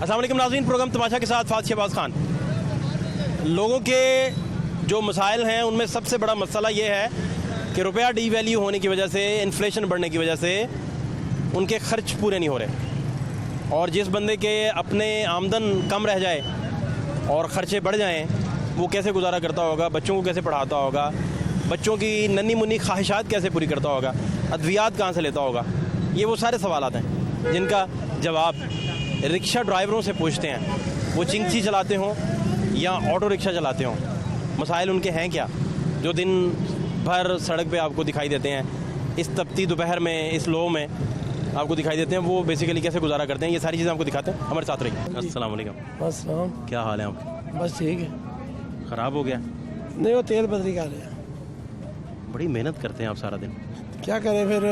अस्सलाम वालेकुम नाज़रीन, प्रोग्राम तमाशा के साथ फात शहबाज खान। लोगों के जो मसाइल हैं उनमें सबसे बड़ा मसला ये है कि रुपया डी वैल्यू होने की वजह से, इन्फ्लेशन बढ़ने की वजह से उनके खर्च पूरे नहीं हो रहे। और जिस बंदे के अपने आमदन कम रह जाए और ख़र्चे बढ़ जाएं, वो कैसे गुजारा करता होगा, बच्चों को कैसे पढ़ाता होगा, बच्चों की नन्ही मुन्नी ख्वाहिशात कैसे पूरी करता होगा, अद्वियात कहाँ से लेता होगा। ये वो सारे सवालात हैं जिनका जवाब रिक्शा ड्राइवरों से पूछते हैं, वो चिंगची चलाते हों या ऑटो रिक्शा चलाते हों। मसाइल उनके हैं क्या जो दिन भर सड़क पे आपको दिखाई देते हैं, इस तपती दोपहर में, इस लो में आपको दिखाई देते हैं, वो बेसिकली कैसे गुजारा करते हैं, ये सारी चीज़ें आपको दिखाते हैं। हमारे साथ रहिए। अस्सलाम वालेकुम। अस्सलाम। क्या हाल है आपके? बस ठीक है। ख़राब हो गया? नहीं, वो तेल बदली कर रहे हैं। बड़ी मेहनत करते हैं आप सारा दिन। क्या करें फिर,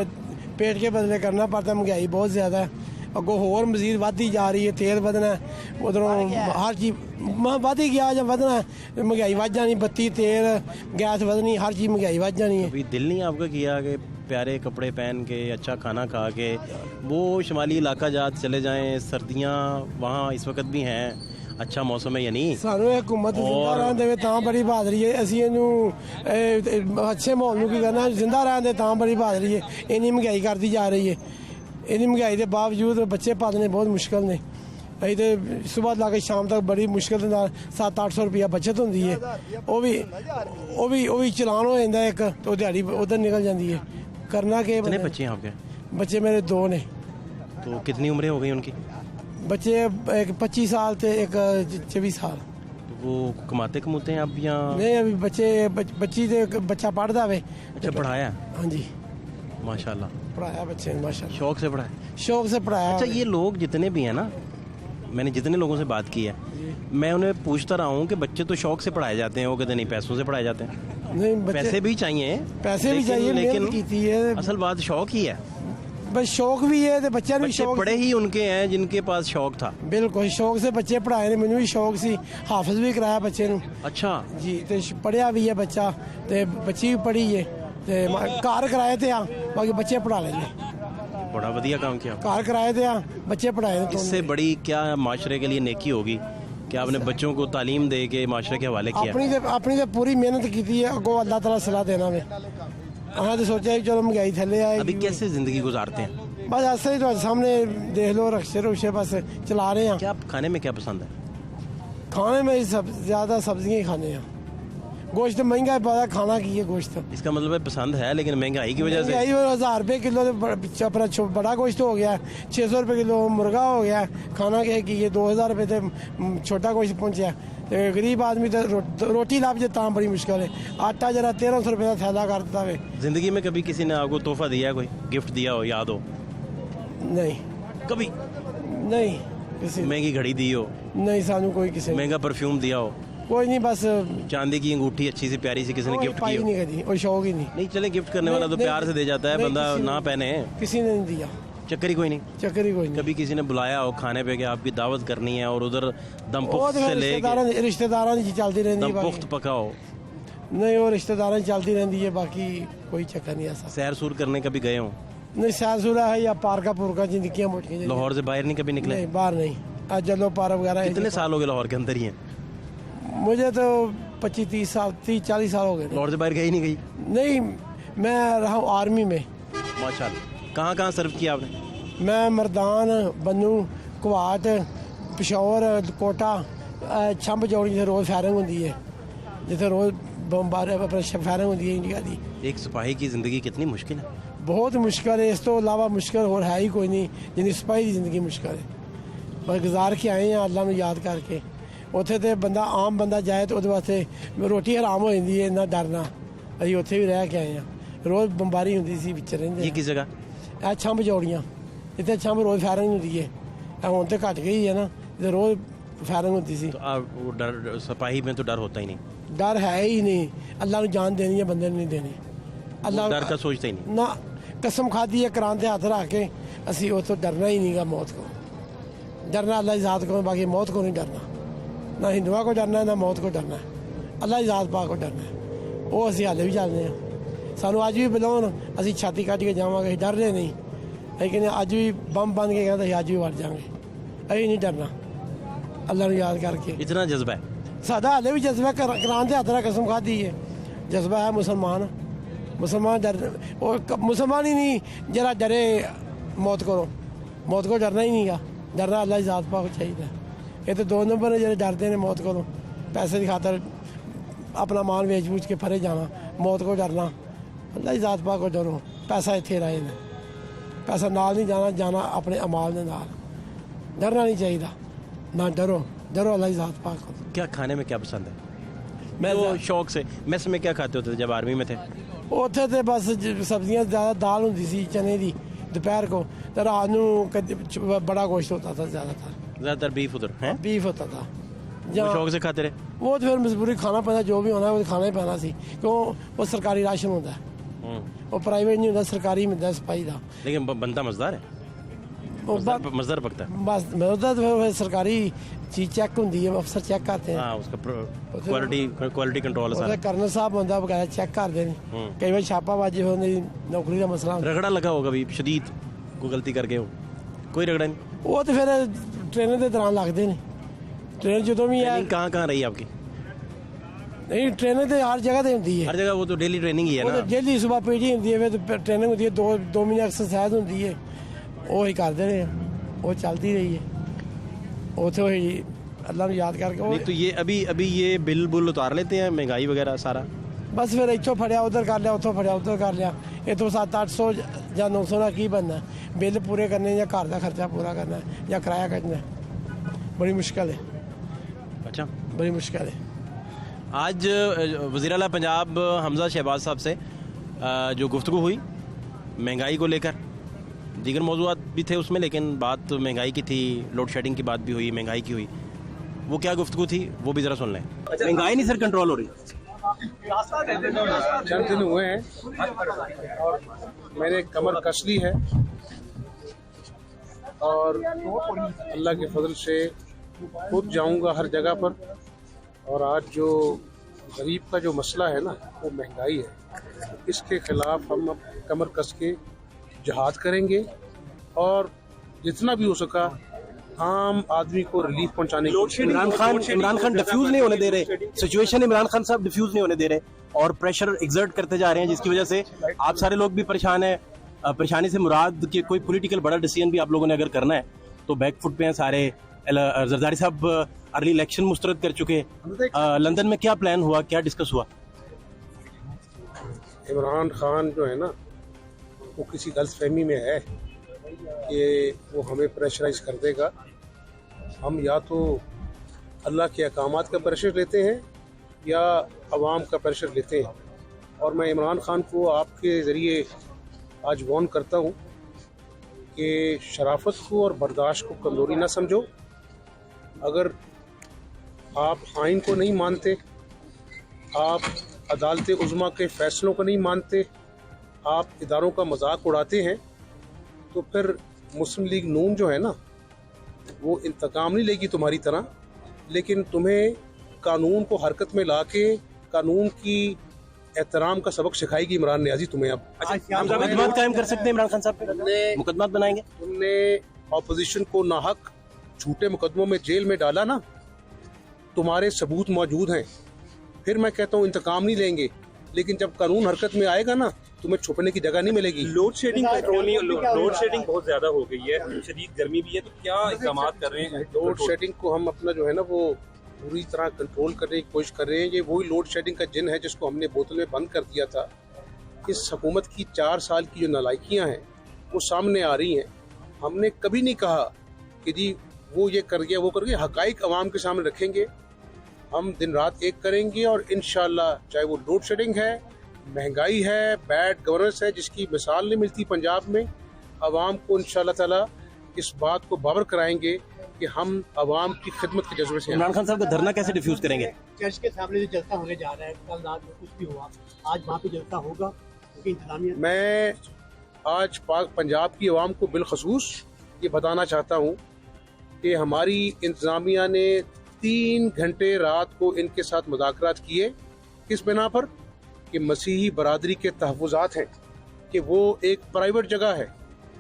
पेट के बदले करना पड़ता है। महंगाई बहुत ज़्यादा है, अगो होर मजीद बढ़ती जा रही है। तेल बदना है, उधरों हर चीज़ बढ़ी गया जब बदना है, महंगाई बढ़ जानी, बत्ती तेल गैस बदनी, हर चीज़ महंगाई बढ़ जानी है। अभी दिल नहीं आपका किया कि प्यारे कपड़े पहन के, अच्छा खाना खा के वो शुमाली इलाका जात चले जाएं? सर्दियाँ वहाँ इस वक्त भी हैं, अच्छा मौसम है या नहीं? सानू हुकूमत जिंदा रहन देवे तां बड़ी बहादरी है। असीं इहनूं अच्छे माहौल नूं की करना, जिंदा रहन दे तां बड़ी बहादरी है। इन्नी महंगाई करती जा रही है। इन्नी महंगाई के बावजूद बच्चे पालने बहुत मुश्किल ने। असीं ते सुबह ला के शाम तक बड़ी मुश्किल दे नाल 700-800 रुपया बचत होंदी है। वो भी चलान हो जांदा एक, तो दिहाड़ी उधर निकल जाती है। करना के कितने बच्चे हैं आपके? बच्चे मेरे 2 ने। तो कितनी उम्रें हो गई उनकी? बच्चे एक 25 साल थे, एक 24 साल। तो वो कमाते हैं अब या नहीं? अभी बच्ची थे, बच्चा पढ़ता वे। अच्छा, पढ़ाया? हाँ जी, माशाल्लाह पढ़ाया बच्चे ने, माशाल्लाह। शौक से पढ़ाया? शौक से पढ़ाया। अच्छा, ये लोग जितने भी हैं ना, मैंने जितने लोगों से बात की है, मैं उन्हें पूछता रहा हूँ कि बच्चे तो शौक से पढ़ाए जाते हैं, वो कहते नहीं पैसों से पढ़ाए जाते हैं। नहीं, पैसे भी चाहिए, पैसे भी चाहिए, लेकिन है। असल बात शौक ही है। बस शौक भी है तो बच्चा भी बच्चे शौक पढ़े ही उनके हैं जिनके पास शौक था। बिल्कुल शौक से बच्चे पढ़ाए ने। मैंने भी शौक सी, हाफिज भी कराया बच्चे नूं। अच्छा जी, तो पढ़िया भी है बच्चा, तो बच्ची भी पढ़ी है, तो घर कराए थे बाकी बच्चे पढ़ा लेंगे। बड़ा बढ़िया काम किया। घर कराए थे बच्चे पढ़ाए। इससे बड़ी क्या माशरे के लिए नेकी होगी कि आपने बच्चों को तालीम दे के माशरे के हवाले किया। अपनी तो पूरी मेहनत की थी, अगो अल्लाह ताला सलाह देना में। हाँ, तो सोचा चलो महंगाई थले आए। अभी कैसे जिंदगी गुजारते हैं? बस ऐसे ही, तो सामने देख लो, रक्शे बस चला रहे हैं। क्या खाने में क्या पसंद है? खाने में ज़्यादा सब्जियाँ ही खाने हैं। गोश्त महंगा है, पता खाना की है गोश्त। इसका मतलब है पसंद है, लेकिन महंगाई की वजह से 1000 रुपये किलो तो बड़ा गोश्त हो गया, 600 रुपये किलो मुर्गा हो गया। खाना क्या की है, 2000 रुपये से छोटा गोश्त पहुँचा। तो गरीब आदमी तो रोटी लाभ जे तां बड़ी मुश्किल है। आटा जरा 1300 रुपये का थैला कर देता है। जिंदगी में कभी किसी ने आपको तोहफा दिया है, कोई गिफ्ट दिया हो, याद हो? नहीं, कभी नहीं किसी महंगी घड़ी दी हो? नहीं, सानू कोई किसी ने। महंगा परफ्यूम दिया हो? कोई नहीं, बस चांदी की अंगूठी अच्छी सी प्यारी सी किसी ने गिफ्ट की हो? नहीं करी, और शौक ही नहीं। नहीं चले, गिफ्ट करने वाला तो प्यार से दे जाता है, बंदा ना पहने। किसी ने नहीं दिया, चक्कर ही कोई नहीं। चक्कर ही कोई नहीं। कभी किसी ने बुलाया हो खाने पे कि आपकी दावत करनी है और उधर दम पुख्त से लेके रिश्तेदारां की चलती रहती दम है। पुख्त पकाओ? नहीं, वो रिश्तेदारां की चलती रहती है, बाकी कोई चक्कर नहीं ऐसा। सैर सूर करने कभी गए हो? नहीं, सैर सूरा है या पार्का पुरका जिंदगी मोटी। लाहौर से बाहर नहीं कभी निकले? नहीं, बाहर नहीं। आज जलो पार्क वगैरह। कितने साल हो गए लाहौर के अंदर ही हैं? मुझे तो 25-30 साल, 30-40 साल हो गए। लाहौर से बाहर गई नहीं गई? नहीं, मैं रहा हूँ आर्मी में। माशाल्लाह। कहाँ सर्व किया आपने? मैं मरदान, बन्नू, कुवात, पिशौर, कोटा, छंब जौड़ी जिथे रोज़ फायरिंग होती है, जिथे रोज़ बमबारी फायरिंग होती है इंडिया की। एक सिपाही की ज़िंदगी कितनी मुश्किल है? बहुत मुश्किल है, इस तो अलावा मुश्किल और है ही कोई नहीं। जिन्नी सिपाही की ज़िंदगी मुश्किल है। बस गुजार के आए हैं अल्लाह में याद करके। उत्थे तो बंदा आम बंदा जाए तो वास्ते रोटी हराम हो जाती है, इन्ना डरना। अभी उत्थे भी रह के आए हैं, रोज़ बमबारी होती सी बिच रहिंदे। ये किस जगह? ਇਹ ਛੰਭ ਜੋੜੀਆਂ, ਇੱਥੇ ਛੰਭ ਰੋਜ਼ ਫਾਇਰਿੰਗ ਹੁੰਦੀ ਹੈ। ਹੁਣ ਤੇ ਘਟ गई है ना, इधर रोज़ फायरिंग होती सी। तो वो डर, सिपाही में तो डर होता ही नहीं। डर है ही नहीं। अल्लाह ने जान देनी है, बंदे ने नहीं देनी। अल्लाह डर का सोचते ही नहीं ना। कसम खादी है कुरान ते हाथ रख के, असी उस तो डरना ही नहीं गा। मौत को डरना अल्लाह की ज़ात को, बाकी मौत को नहीं डरना। ना हिंदुआ को डरना है, ना मौत को डरना है। अल्लाह की ज़ात पाक को डरना है। वो असी हाले भी चलते हैं। सानू अज भी बुलाउन, असी छाती कट के जावांगे, डर रहे नहीं। लेकिन अज भी बम बन के कहते अज भी वड़ जाएंगे। अभी नहीं डरना। अल्लाह ਨੂੰ याद करके। इतना जज्बा है? सादा हाले भी जज्बा कुरान से हाथ कसम खादी है, जज्बा है मुसलमान। मुसलमान डर मुसलमान ही नहीं जरा डरे मौत को डरना ही नहीं गा, डरना अल्लाह की ज़ात पाक चाहिए। ये तो 2 नंबर ने जो डरते हैं मौत को, पैसे की खातर अपना मान बेच बूझ के फरे जाना, मौत को डरना। अल्लाह की ज़ात पाक को डरो, पैसा इतने रहे ने, पैसा नाल नहीं जाना, जाना अपने अमाल के नाल। डरना नहीं चाहिए ना, डरो अल्लाह की ज़ात पाक को। क्या खाने में क्या पसंद है? मैं वो शौक से मैस में क्या खाते होते थे जब आर्मी में थे? उत्थे तो बस सब्जियां ज़्यादा, दाल होती सी चने की दोपहर को, तो रात को बड़ा गोश्त होता था, ज़्यादातर बीफ उधर है? बीफ होता था। वो शौक से खाते रहे? वो तो फिर मजबूरी खाना पैना, जो भी होना है वो खाना ही पैना सी, क्यों वो सरकारी राशन होता है, वो प्राइवेट नहीं होता, सरकारी मिलता सिपाही का। लेकिन बनता मज़ेदार है, मज़ेदार पकता है। बस तो सरकारी चीज चेक होती है, अफसर चेक करते हैं। हाँ, उसका क्वालिटी कंट्रोल है। कर्नल साहब होता बगैर चेक करते हैं, कई बार छापाबाजी होने नौकरी का मसला। रगड़ा लगा होगा भी शदीद, कोई गलती करके हो? कोई रगड़ा नहीं? वो तो फिर ट्रेनिंग के दौरान लगते हैं। ट्रेन जो भी है, कहाँ रही आपकी? नहीं, ट्रेनिंग तो हर जगह होती है, हर जगह। वो तो डेली ट्रेनिंग ही है ना? डेली सुबह पीटी होती है, फिर ट्रेनिंग होती है, 2 महीने एक्सरसाइज होती है, वो ही करते रहे, वो चलती रही है। वो तो ही अल्लाह ने याद करके। नहीं तो ये अभी ये बिल बुल उतार लेते हैं, महंगाई वगैरह सारा? बस फिर इतों फड़िया उधर कर लिया, उतों फड़िया उधर कर लिया। ये तो 700-800 या 900 का की बनना, बिल पूरे करने या घर का खर्चा पूरा करना या किराया करना, बड़ी मुश्किल है। अच्छा, बड़ी मुश्किल है। आज वज़ीर आला पंजाब हमजा शहबाज साहब से जो गुफ्तगू हुई महंगाई को लेकर, दीगर मौज़ूआत भी थे उसमें, लेकिन बात महंगाई की थी, लोड शेडिंग की बात भी हुई, महंगाई की हुई। वो क्या गुफ्तगू थी वो भी ज़रा सुन लें। महंगाई नहीं सर कंट्रोल हो रही? 4 दिन हुए हैं और मैंने कमर कस ली है, और अल्लाह के फजल से खुद जाऊंगा हर जगह पर। और आज जो गरीब का जो मसला है ना, वो महंगाई है, इसके खिलाफ हम अब कमर कस के जिहाद करेंगे और जितना भी हो सका आम आदमी को रिलीफ पहुंचाने की। इमरान खान डिफ्यूज नहीं होने दे रहे सिचुएशन, इमरान खान साहब डिफ्यूज नहीं होने दे रहे और प्रेशर एग्जर्ट करते जा रहे हैं, जिसकी वजह से आप सारे लोग भी परेशान हैं। परेशानी से मुराद कि कोई पॉलिटिकल बड़ा डिसीजन भी आप लोगों ने अगर करना है तो बैकफुट पे हैं सारे। जरदारी साहब अर्ली इलेक्शन मुस्तरद कर चुके। लंदन में क्या प्लान हुआ, क्या डिस्कस हुआ? इमरान खान जो है ना, वो किसी गलतफहमी में है कि वो हमें प्रेशराइज कर देगा। हम या तो अल्लाह के अहकामात का प्रेशर लेते हैं या अवाम का प्रेशर लेते हैं। और मैं इमरान खान को आपके ज़रिए आज वार्न करता हूँ कि शराफत को और बर्दाश्त को कमज़ोरी ना समझो। अगर आप आइन को नहीं मानते, आप अदालत उज़्मा के फ़ैसलों को नहीं मानते, आप इदारों का मजाक उड़ाते हैं, तो फिर मुस्लिम लीग नून जो है ना, वो इंतकाम नहीं लेगी तुम्हारी तरह, लेकिन तुम्हें कानून को हरकत में ला के कानून की एहतराम का सबक सिखाएगी इमरान नियाज़ी तुम्हें। अब मुकदमा कायम कर सकते हैं इमरान खान साहब पे? मुकदमा बनाएंगे? तुमने ऑपोजिशन को नाहक झूठे मुकदमों में जेल में डाला ना, तुम्हारे सबूत मौजूद हैं। फिर मैं कहता हूँ इंतकाम नहीं लेंगे, लेकिन जब कानून हरकत में आएगा ना, तुम्हें छुपने की जगह नहीं मिलेगी। लोड शेडिंग कंट्रोल नहीं, लोड शेडिंग बहुत ज्यादा हो गई है, शदीद गर्मी भी है, तो क्या इक़दाम कर रहे हैं? लोड शेडिंग को हम अपना जो है ना वो पूरी तरह कंट्रोल करने की कोशिश कर रहे हैं। ये वही लोड शेडिंग का जिन है जिसको हमने बोतल में बंद कर दिया था। इस हुकूमत की 4 साल की जो नालायकियाँ हैं वो सामने आ रही हैं। हमने कभी नहीं कहा कि जी वो ये कर गया वो कर गया। हकाइक अवाम के सामने रखेंगे, हम दिन रात एक करेंगे और इंशाल्लाह, चाहे वो लोड शेडिंग है, महंगाई है, बैड गवर्नेंस है जिसकी मिसाल नहीं मिलती पंजाब में, अवाम को इंशाल्लाह ताला इस बात को बावर कराएंगे कि हम अवाम की खिदमत के जज्बे से। इमरान खान साहब का धरना कैसे डिफ्यूज करेंगे? चर्च के सामने जो जलसा होने जा रहा है, कल रात में कुछ भी हुआ, आज वहाँ पे जलसा होगा क्योंकि इंतजामिया। मैं आज पंजाब की अवाम को बिलखसूस ये बताना चाहता हूँ कि हमारी इंतजामिया ने 3 घंटे रात को इनके साथ मुज़ाकरात किए। किस बिना पर? कि मसीही बरादरी के तहफ़्फ़ुज़ात हैं, कि वो एक प्राइवेट जगह है।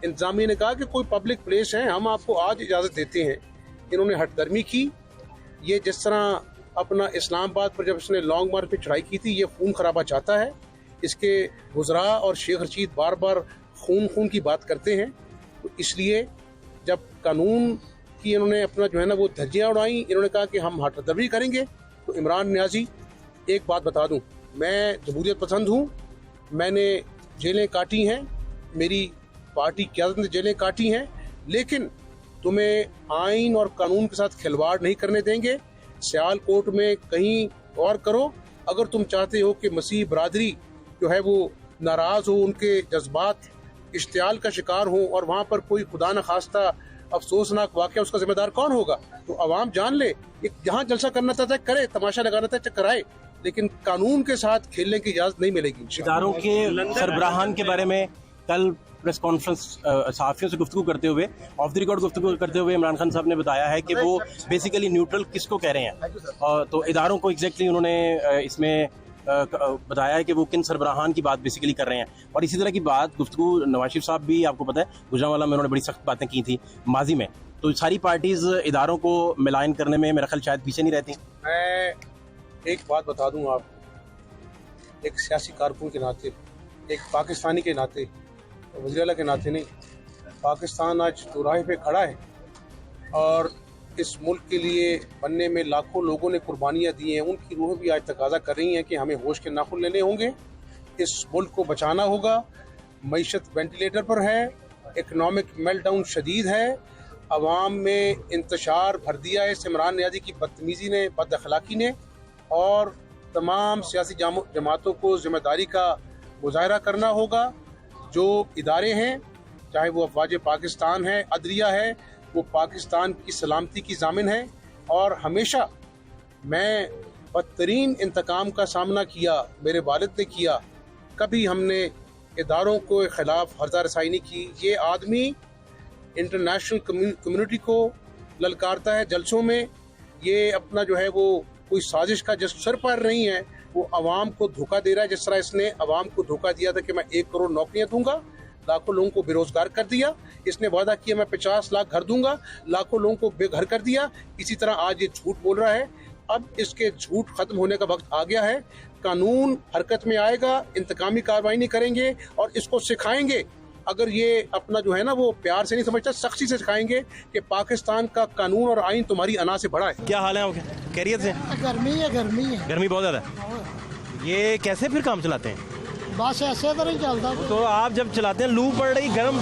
इंतजामिया ने कहा कि कोई पब्लिक प्लेस है, हम आपको आज इजाज़त देते हैं। इन्होंने हटदर्मी की ये जिस तरह अपना इस्लामाबाद पर जब इसने लॉन्ग मार्च पे चढ़ाई की थी, ये खून खराबा चाहता है। इसके गुजरा और शेख रशीद बार बार खून की बात करते हैं। तो इसलिए जब कानून की इन्होंने अपना जो है ना वो धज्जियाँ उड़ाई, इन्होंने कहा कि हम हटदर्जी करेंगे। तो इमरान नियाजी, एक बात बता दूं, मैं जमहूरियत पसंद हूँ, मैंने जेलें काटी हैं, मेरी पार्टी क़यादत ने जेलें काटी हैं, लेकिन तुम्हें आइन और कानून के साथ खिलवाड़ नहीं करने देंगे। सियालकोट में कहीं और करो। अगर तुम चाहते हो कि मसीह बरादरी जो है वो नाराज़ हो, उनके जज्बात इश्तियाल का शिकार हो और वहाँ पर कोई खुदा न खास्ता अफसोसनाक वाक़या, उसका जिम्मेदार कौन होगा? तो अवाम जान ले, जहाँ जलसा करना चाहता है करे, तमाशा लगाना चाहता है कराए, लेकिन कानून के साथ खेलने की इजाज़त नहीं मिलेगी। इदारों के सरबराहान के बारे में कल प्रेस कॉन्फ्रेंस सहाफ़ियों से गुफ्तगू करते हुए, ऑफ द रिकॉर्ड गुफ्तगू करते हुए इमरान खान साहब ने बताया है कि वो बेसिकली न्यूट्रल किसको कह रहे हैं। तो इदारों को एग्जैक्टली उन्होंने इसमें बताया है कि वो किन सरबराहान की बात बेसिकली कर रहे हैं। और इसी तरह की बात गुफ्तगू नवाज शरीफ साहब भी, आपको पता है, गुजरांवाला में उन्होंने बड़ी सख्त बातें की थी माजी में। तो सारी पार्टीज इदारों को मिलान करने में मेरा ख्याल शायद पीछे नहीं रहती। मैं एक बात बता दूं आपको, एक सियासी कारकुन के नाते, एक पाकिस्तानी के नाते, वज़ीर-ए-आला के नाते नहीं, पाकिस्तान आज चौराहे पे खड़ा है और इस मुल्क के लिए बनने में लाखों लोगों ने कुर्बानियाँ दी हैं। उनकी रूहें भी आज तकाजा कर रही हैं कि हमें होश के नाखून लेने होंगे, इस मुल्क को बचाना होगा। मईशत वेंटिलेटर पर है, इकनॉमिक मेल्टडाउन शदीद है, अवाम में इंतशार भर दिया है इमरान नियाज़ी की बदतमीज़ी ने, बद अखलाकी ने। और तमाम सियासी जमातों को ज़िम्मेदारी का मुजाहरा करना होगा। जो इदारे हैं, चाहे वो अफवाज पाकिस्तान है, अदलिया है, वो पाकिस्तान की सलामती की ज़ामिन है। और हमेशा मैं बदतरीन इंतकाम का सामना किया, मेरे वालिद ने किया, कभी हमने इदारों के ख़िलाफ़ हर्जा रसाई नहीं की। ये आदमी इंटरनेशनल कम्युनिटी को ललकारता है जलसों में। ये अपना जो है वो कोई साजिश का जिस सर पर नहीं है, वो अवाम को धोखा दे रहा है। जिस तरह इसने अवाम को धोखा दिया था कि मैं 1 करोड़ नौकरियां दूंगा, लाखों लोगों को बेरोजगार कर दिया। इसने वादा किया मैं 50 लाख घर दूंगा, लाखों लोगों को बेघर कर दिया। इसी तरह आज ये झूठ बोल रहा है। अब इसके झूठ खत्म होने का वक्त आ गया है। कानून हरकत में आएगा, इंतकामी कार्रवाई नहीं करेंगे और इसको सिखाएंगे। अगर ये अपना जो है ना वो प्यार से नहीं समझता, सख्ती से सिखाएंगे कि पाकिस्तान का कानून और आइन तुम्हारी अना से बड़ा है। क्या हाल है आपके? खैरियत से? गर्मी है। गर्मी बहुत ज़्यादा है। ये कैसे फिर काम चलाते हैं? बस ऐसे तो नहीं चलता। तो आप जब चलाते हैं, लू पड़ रही, गर्म,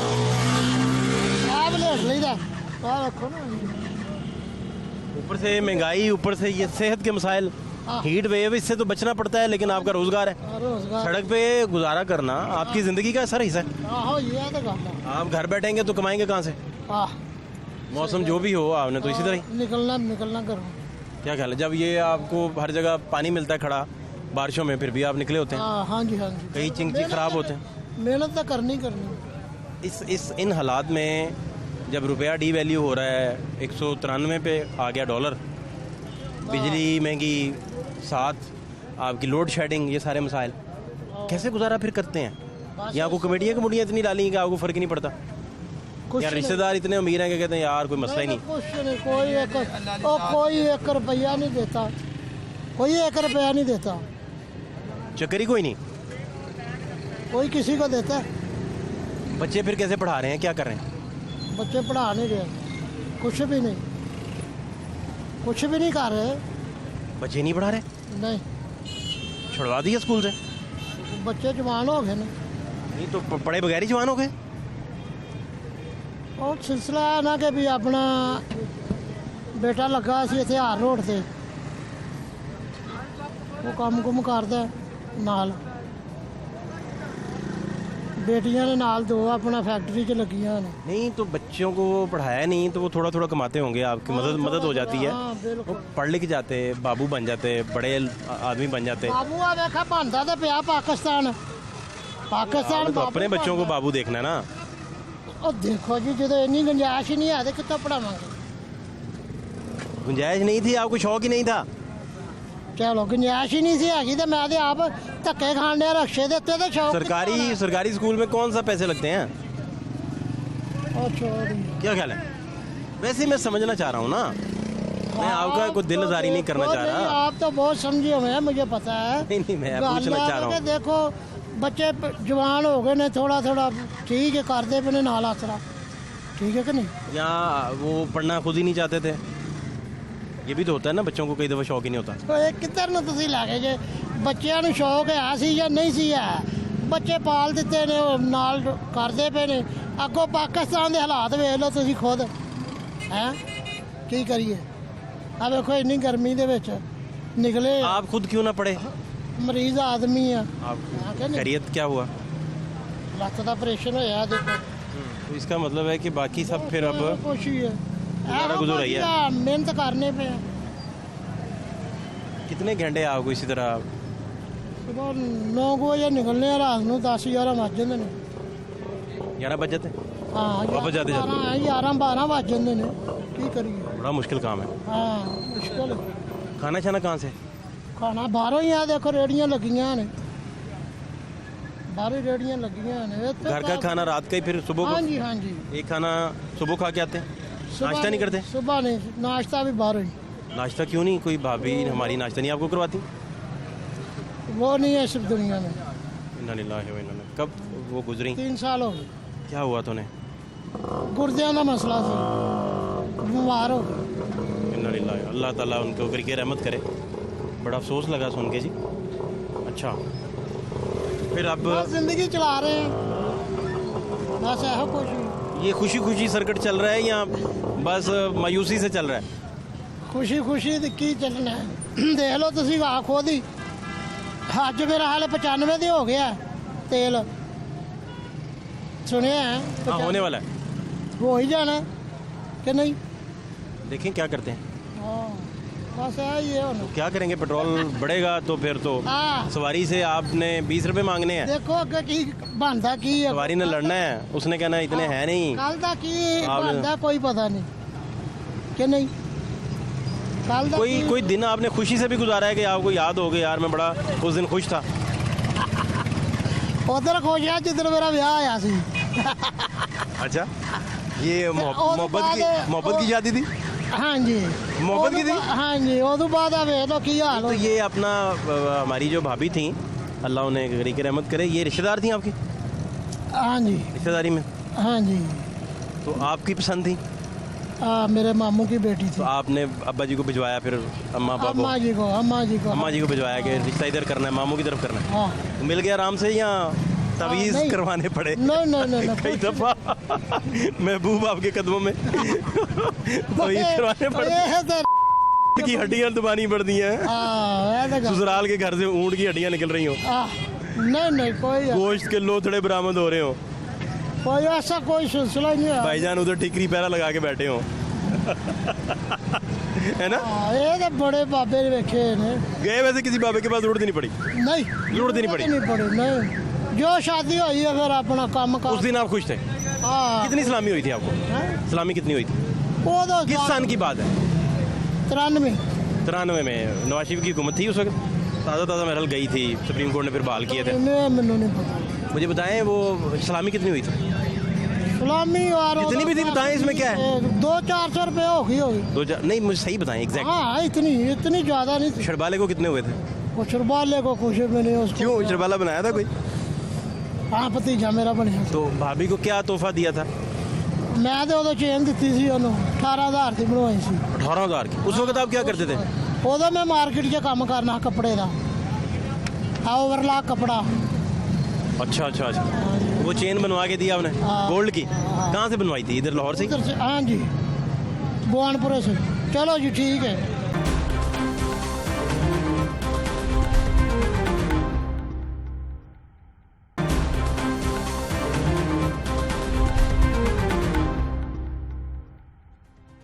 आप लेट लेदा रखो ना, ऊपर से महंगाई, ऊपर से ये सेहत के मसाइल, हीट वेव, इससे तो बचना पड़ता है। लेकिन आपका रोजगार है, रोजगार, सड़क पे गुजारा करना आपकी जिंदगी का सर हिस्सा है। ये तो गल है। आप घर बैठेंगे तो कमाएंगे कहाँ से? मौसम जो भी हो, आपने तो इसी तरह ही निकलना करो। क्या ख्याल है, जब ये आपको हर जगह पानी मिलता है खड़ा बारिशों में, फिर भी आप निकले होते हैं? हाँ जी। कई चिंग खराब होते हैं। मेहनत तो करनी। इन हालात में जब रुपया डी वैल्यू हो रहा है, 193 पे आ गया डॉलर, बिजली महंगी, साथ आपकी लोड शेडिंग, ये सारे मसाइल, कैसे गुजारा फिर करते हैं? यहाँ को कमेटियाँ कमुटियाँ इतनी डाली कि आपको फ़र्क ही नहीं पड़ता? या रिश्तेदार इतने अमीर हैं कि कहते हैं यार कोई मसला ही नहीं? कुछ नहीं, कोई एक रुपया नहीं देता, कोई 1 रुपया नहीं देता। चक्कर ही कोई नहीं? कोई किसी को देता है। बच्चे फिर कैसे पढ़ा रहे हैं, क्या कर रहे हैं? बच्चे पढ़ा नहीं रहे, कुछ भी नहीं कर रहे। बच्चे नहीं पढ़ा रहे? नहीं, छुड़वा दिया स्कूल से? बच्चे जवान हो गए ना। नहीं तो पढ़े बगैर ही जवान हो गए? और सिलसिला है ना कि भी अपना बेटा लगा सी इत्थे हार रोड से, वो काम कुम करदा नाल, बेटियां ने नाल 2 अपना फैक्ट्री च लगियां ने। नहीं तो बच्चों को पढ़ाया नहीं तो वो थोड़ा थोड़ा कमाते होंगे, आपकी मदद हो जाती है। बिल्कुल। वो पढ़ लिख जाते, बाबू बन जाते, बड़े आदमी बन जाते। बाबू आ देखा बनता तो पिया पाकिस्तान तो अपने बच्चों को बाबू देखना है ना। और देखो जी, जो इन्नी गुंजाइश ही नहीं है तो कितना पढ़ावांगे? गुंजाइश नहीं थी, आपको शौक ही नहीं था? चलो गुंजाइश ही नहीं सी हैगी तो मैं आप धक्के खाने रक्शे देते तो शौक। सरकारी स्कूल में कौन सा पैसे लगते हैं? और छोड़, क्या ख्याल है? वैसे मैं समझना चाह रहा हूँ ना मैं आपका कोई दिल जारी नहीं करना चाह रहा। आप तो बहुत समझे हुए हैं, मुझे पता है। नहीं मैं पूछना चाह रहा हूँ। देखो बच्चे जवान हो गए ने, थोड़ा थोड़ा ठीक है करते पे ने नाल आसरा, ठीक है कि नहीं। यहाँ वो पढ़ना खुद ही नहीं चाहते थे, ये भी तो होता है ना, बच्चों को कई दफ़ा शौक ही नहीं होता। तो एक किधर ਨੂੰ ਤੁਸੀਂ ਲੈ ਗਏ ਜੇ ਬੱਚਿਆਂ ਨੂੰ ਸ਼ੌਕ ਹੈ ਸੀ ਜਾਂ ਨਹੀਂ ਸੀ ਹੈ, ਬੱਚੇ ਪਾਲ ਦਿੱਤੇ ਨੇ, ਉਹ ਨਾਲ ਕਰਦੇ ਪਏ ਨੇ। ਅੱਗੋਂ ਪਾਕਿਸਤਾਨ ਦੇ ਹਾਲਾਤ ਵੇਖ ਲਓ ਤੁਸੀਂ ਖੁਦ, ਹੈ ਕੀ ਕਰੀਏ। ਆ ਵੇਖੋ ਇੰਨੀ ਗਰਮੀ ਦੇ ਵਿੱਚ ਨਿਕਲੇ, आप खुद क्यों ना पढ़े? ਮਰੀਜ਼ ਆਦਮੀ ਆ। आप खैरियत क्या हुआ? ਲੱਤ ਦਾ ਆਪਰੇਸ਼ਨ ਹੋਇਆ ਦੇਖੋ। तो इसका मतलब है कि बाकी सब फिर अब ਕੁਛ ਹੀ ਹੈ, गुजारा गुजर रही है। ਮਿਹਨਤ ਕਰਨੇ ਪਏ। कितने घंटे आपको इसी तरह? ਸੁਬਾਹ 9 ਵਜੇ ਨਿਕਲਨੇ ਆ, ਰਾਤ ਨੂੰ 10-11 ਵੱਜ ਜਾਂਦੇ ਨੇ। 11 बज जाते हैं? ਹਾਂ ਵਾਪਸ ਜਾਂਦੇ 11-12 ਵੱਜ ਜਾਂਦੇ ਨੇ, ਕੀ ਕਰੀਏ। बड़ा मुश्किल काम है। ਹਾਂ ਮੁਸ਼ਕਲ। खाना छाना कहाँ से? ਖਾਣਾ ਬਾਹਰੋਂ ਹੀ ਆ, ਦੇਖੋ ਰੇੜੀਆਂ ਲੱਗੀਆਂ ਨੇ, ਬਾਹਰੋਂ ਹੀ ਰੇੜੀਆਂ ਲੱਗੀਆਂ ਨੇ। ਇੱਥੇ घर का खाना रात का ही, फिर सुबह को ਹਾਂਜੀ ਹਾਂਜੀ। एक खाना सुबह खा के आते हैं? नाश्ता नहीं करते? ਸੁਬਾਹ ਨਹੀਂ, ਨਾਸ਼ਤਾ ਵੀ ਬਾਹਰੋਂ ही। नाश्ता क्यों नहीं? कोई भाभी हमारी नाश्ता नहीं आपको करवाती? वो नहीं है इस दुनिया में। इन्ना लिल्लाहि व इन्ना इलैहि। कब वो गुजरी? 3 साल हो गए। क्या हुआ तो उन्हें? गुर्दियां का मसला था, बीमार हो गए। इन्ना लिल्लाहि, अल्लाह ताला उनको करके रहमत करे। बड़ा अफसोस लगा सुन के जी। अच्छा फिर अब बस जिंदगी चला रहे हैं, बस ऐसा कुछ नहीं। ये खुशी खुशी सर्किट चल रहा है या बस मायूसी से चल रहा है? खुशी खुशी की चलना है। देख लो तुसी आ खुद ही, अज मेरा हाल 95 दे हो गया तेल, सुनिया है। हाँ होने वाला है, हो ही जाना कि नहीं। देखें क्या करते हैं। हाँ बस यही है होना। क्या करेंगे, पेट्रोल बढ़ेगा तो फिर तो हाँ सवारी से आपने 20 रुपए मांगने हैं। देखो अगे की बनता की है, सवारी ने लड़ना है, उसने कहना इतने हैं नहीं। कल का की आप- बनता कोई पता नहीं कि नहीं। कल दा की- कोई दिन आपने खुशी से भी गुजारा है कि आपको याद हो गया यार मैं बड़ा उस दिन खुश था? उधर खुश है जिधर मेरा ब्याह आया सी। अच्छा ये मोहब्बत की शादी थी? हाँ जी मोहब्बत की थी? हाँ जी उदू बाद वे लो की हाल तो हो। ये अपना हमारी जो भाभी थी, अल्लाह उन्हें गरी की रहमत करे, ये रिश्तेदार थी आपकी हाँ जी रिश्तेदारी में? हाँ जी। तो आपकी पसंद थी, मेरे मामू की बेटी तो थी। आपने अब्बा जी को भिजवाया, फिर अम्मा अब्बा को, अम्मा जी को अम्मा जी को भिजवाया कि रिश्ता इधर करना है, मामू की तरफ करना है। हाँ तो मिल गया आराम से या तवीज़ नहीं। करवाने पड़े? नहीं नहीं नहीं कई दफा महबूब आपके कदमों में तवीज़ करवाने पड़े की हड्डियां दबानी पड़ती हैं। ससुराल के घर से ऊँट की हड्डियां निकल रही हो, नहीं नहीं कोई गोश्त के लोथड़े बरामद हो रहे हो, कोई ऐसा कोई सिलसिला नहीं है। भाईजान उधर ठिकरी पैरा लगा के बैठे हो है ना। ये तो बड़े बाबे वेखे ने। गए वैसे किसी बाबे के पास जरूरत ही नहीं पड़ी? नहीं जरूरत ही नहीं पड़ी। नहीं पड़ी नहीं, जो शादी हुई है फिर अपना काम उस दिन आप खुश थे? हाँ कितनी सलामी हुई थी आपको? हैं? सलामी कितनी हुई थी? वो तो किस सन की बात है? 93 93 में नवाज शरीफ की हुकूमत थी उस वक्त? ताज़ा महल गई थी, सुप्रीम कोर्ट ने फिर बहाल किए थे। मैनू नहीं पता। मुझे बताएं वो सलामी कितनी हुई थी? सलामी और जितनी भी थी बताएं, इसमें क्या है? 200-400 रुपये होगी दो नहीं मुझे सही बताएं एग्जैक्ट। हाँ इतनी ज्यादा नहीं थी। शरबाले को कितने हुए थे? कुछ रुबाले को कुछ मैंने उसको क्यों शरबाला बनाया था कोई? हाँ भतीजा मेरा बढ़िया। तो भाभी को क्या तोहफा दिया था? मैं तो उदो चेन दी सी ਉਹਨੂੰ 18000 ਦੀ ਬਣਵਾਈ ਸੀ। 18,000 की। उस वक्त आप क्या करते थे? उदो मैं मार्केट 'ਚ काम करना कपड़े का, ओवरलॉक कपड़ा। अच्छा अच्छा अच्छा, वो चेन बनवा के दिया आपने हाँ। गोल्ड की? कहाँ से बनवाई थी? इधर लाहौर से? इधर से हाँ जी बुआनपुरे से। चलो जी ठीक है।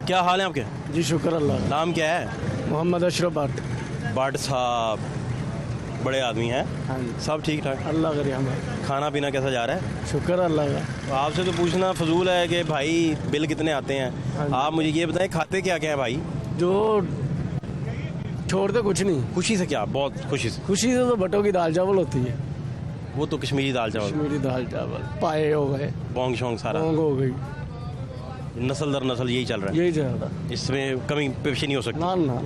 क्या हाल है आपके? जी शुक्र अल्लाह। नाम क्या है? मोहम्मद अशरफ भट्ट। भट्ट साहब बड़े आदमी हैं। हाँ जी सब ठीक ठाक? अल्लाह करे हमारा खाना पीना कैसा जा रहा है? शुक्र अल्लाह का। तो आपसे तो पूछना फजूल है कि भाई बिल कितने आते हैं। हाँ जी। आप मुझे ये बताएं खाते क्या क्या है भाई? जो छोड़ते कुछ नहीं, खुशी से क्या? बहुत खुशी से। खुशी से तो भट्टों की दाल चावल होती है, वो तो कश्मीरी दाल चावल, कश्मीरी दाल चावल, पाए हो गए, बोंग शोंग सारा। पोंग हो गई, नस्ल दर नस्ल यही चल रहा है, यही चल रहा है। इसमें कमी पेशी नहीं हो सकती। ना ना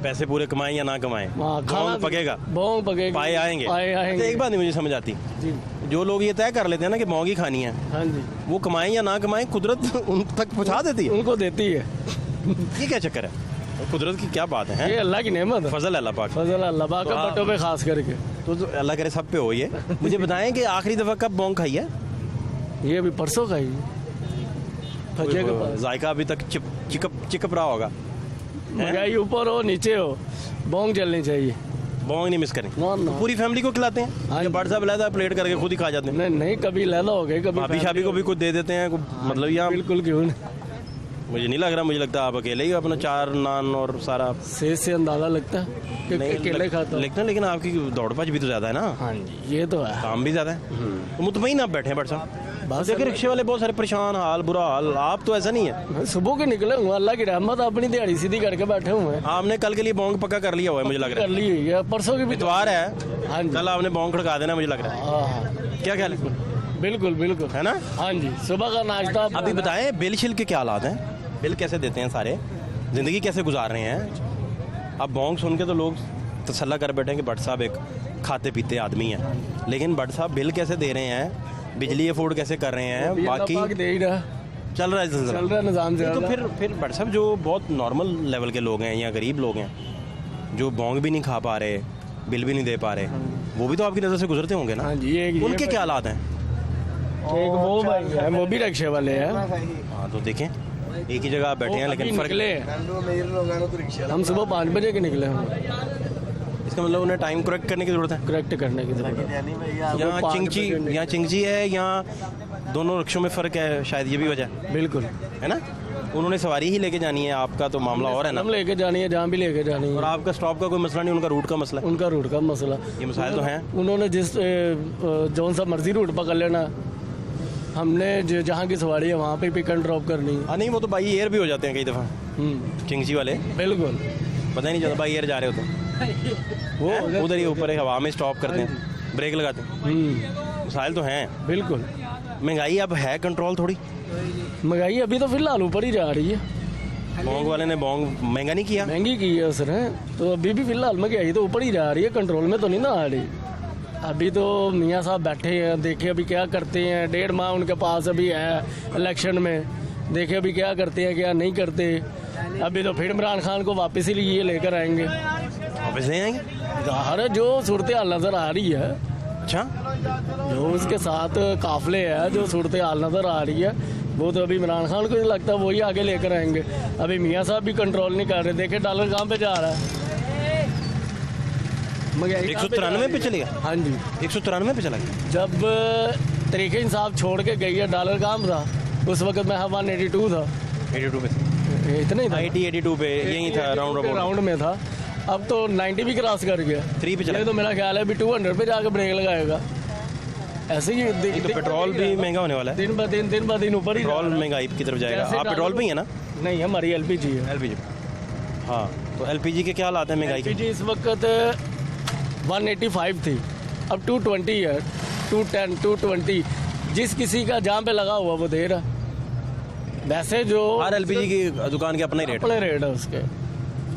पैसे पूरे कमाएं या ना कमाएं, वहाँ खाना बौंग पकेगा, बौंग पकेगा, पाए आएंगे। पाए अच्छा, आएंगे। एक बात नहीं मुझे समझ आती, जी जो लोग ये तय कर लेते हैं ना कि बौंग ही खानी है, हाँ जी, वो कमाएं या ना कमाएं कुदरत उन तक पहुंचा देती है। उनको देती है। ये क्या चक्कर है, कुदरत की क्या बात है? ये अल्लाह की नेमत है, फजल अल्लाह पाक। फजल अल्लाह पाक का वाह। बटों पे खास करके। तो अल्लाह करे सब पे हो ये। मुझे बताएं कि आखिरी दफा कब बौंग खाई है? ये अभी परसों खाई फजे के पास। जायका अभी तक चिकप रहा होगा। महंगाई ऊपर हो नीचे हो, बौंग चलनी चाहिए। बौंग नहीं मिस करें। ना ना पूरी फैमिली को खिलाते हैं? हाँ या जी। बड़ साहब लाता है प्लेट करके खुद ही खा जाते हैं? नहीं नहीं, कभी लैला हो गए, कभी भाभी शाभी को भी कुछ दे देते हैं मतलब यहाँ? बिल्कुल क्यों नहीं, मुझे नहीं लग रहा, मुझे लगता है आप अकेले ही अपना 4 नान और सारा सेहत से अंदाजा लगता है कि अकेले खाता हूँ। लेकिन आपकी दौड़ भज भी तो ज्यादा है ना, हाँ जी ये तो है। काम भी ज्यादा है, तो मुतमईन आप बैठे हैं बड़ साहब। बस देखिए रिक्शे वाले बहुत सारे परेशान हाल, बुरा हाल, आप तो ऐसा नहीं है। मैं सुबह के निकले हूँ, अल्लाह की रहमत, अपनी दिहाड़ी सीधी करके बैठे हुए हैं। आपने कल के लिए बौंग पक्का कर लिया हुआ है मुझे लग रहा कर ली हुई है, परसों की भी है। इतवार है, हाँ जी, कल आपने बौंग खड़का देना मुझे लग रहा है। हाँ हाँ क्या ख्याल है? बिल्कुल बिल्कुल है ना? हाँ जी, सुबह का नाश्ता। अभी बताएं बिल शिल के क्या हालात हैं, बिल कैसे देते हैं सारे, जिंदगी कैसे गुजार रहे हैं? अब बौंग सुन के तो लोग तसल्ला कर बैठे हैं कि भट्ट साहब एक खाते पीते आदमी हैं, लेकिन भट्ट साहब बिल कैसे दे रहे हैं, बिजली अफोर्ड कैसे कर रहे हैं, बाकी दे ही रहा, चल रहा है चल रहा है निज़ाम से। तो फिर भट्ट साहब जो बहुत नॉर्मल लेवल के लोग हैं या गरीब लोग हैं, जो बौंग भी नहीं खा पा रहे, बिल भी नहीं दे पा रहे, वो भी तो आपकी नज़र से गुजरते होंगे ना? हाँ जी, ये उनके क्या हालात हैं? एक वो भाई है, वो भी रिक्शे वाले हैं। हाँ तो देखें, एक ही जगह आप बैठे हैं लेकिन फर्क निकले हम सुबह 5 बजे के निकले हैं, इसका मतलब उन्हें टाइम करेक्ट करने की जरूरत है। करेक्ट करने की जरूरत है। यहाँ चिंगची है, यहाँ दोनों रिक्शों में फ़र्क है, शायद ये भी वजह है, बिल्कुल है ना? उन्होंने सवारी ही लेके जानी है, आपका तो मामला और है ना, हम लेके जानी है जहाँ भी लेके जानी और है। आपका स्टॉप का कोई मसला नहीं, उनका रूट का मसला है। उनका रूट का मसला, ये मसाइल तो हैं। उन्होंने जिस जौन सा मर्जी रूट पकड़ लेना, हमने जहाँ की सवारी है वहाँ पे पिक एंड ड्रॉप करनी है। हाँ नहीं, वो तो बाई एयर भी हो जाते हैं कई दफ़ा चिंगची वाले, बिल्कुल। पता ही नहीं चलता बाई एयर जा रहे हो तो वो उधर ही ऊपर एक हवा में स्टॉप करते हैं, ब्रेक लगाते हैं, मसाइल तो हैं। बिल्कुल। महंगाई अब है कंट्रोल थोड़ी? महंगाई अभी तो फिलहाल ऊपर ही जा रही है। बौंग वाले ने बौंग महंगा नहीं किया, महंगी की है उसने, तो अभी भी फिलहाल महंगाई तो ऊपर ही जा रही है, कंट्रोल में तो नहीं ना आ रही। अभी तो मियाँ साहब बैठे हैं, देखे अभी क्या करते हैं, 1.5 माह उनके पास अभी है इलेक्शन में, देखे अभी क्या करते हैं क्या नहीं करते। अभी तो फिर इमरान खान को वापस ही ये लेकर आएंगे, वापस नहीं आएंगे? अरे जो सूरत हाल नज़र आ रही है, अच्छा, जो उसके साथ काफले है, जो सूरत हाल नज़र आ रही है, वो तो अभी इमरान खान को लगता है वही आगे लेकर आएंगे। अभी मियाँ साहब भी कंट्रोल नहीं कर रहे, देखे डॉलर कहाँ पे जा रहा है, 193 पे चलेगा। हाँ जी, 193 पे चला गया। जब तरीके इंसाफ छोड़ के गई है, डॉलर काम था उस वक्त मैं 182 था, 82 पे, इतना ही था, 82 पे यही था राउंड में था। अब तो 90 भी क्रॉस कर गया, 3 पे चला ये तो मेरा ख्याल है अभी 200 पे जाकर ब्रेक लगाएगा। ऐसे ही तो पेट्रोल भी महंगा होने वाला है, दिन ब दिन ऊपर ही पेट्रोल महंगाई की तरफ जाएगा। जैसे आप पेट्रोल पे ही है ना? नहीं, हमारी एलपीजी है। एलपीजी, हाँ, तो एलपीजी के क्या हालात हैं महंगाई के? एलपीजी इस वक्त 185 थी, अब 220 है, 210 220, जिस किसी का जहाँ पे लगा हुआ वो दे रहा। वैसे जो हर एलपीजी की दुकान के अपने रेट, अपने रेट है उसके,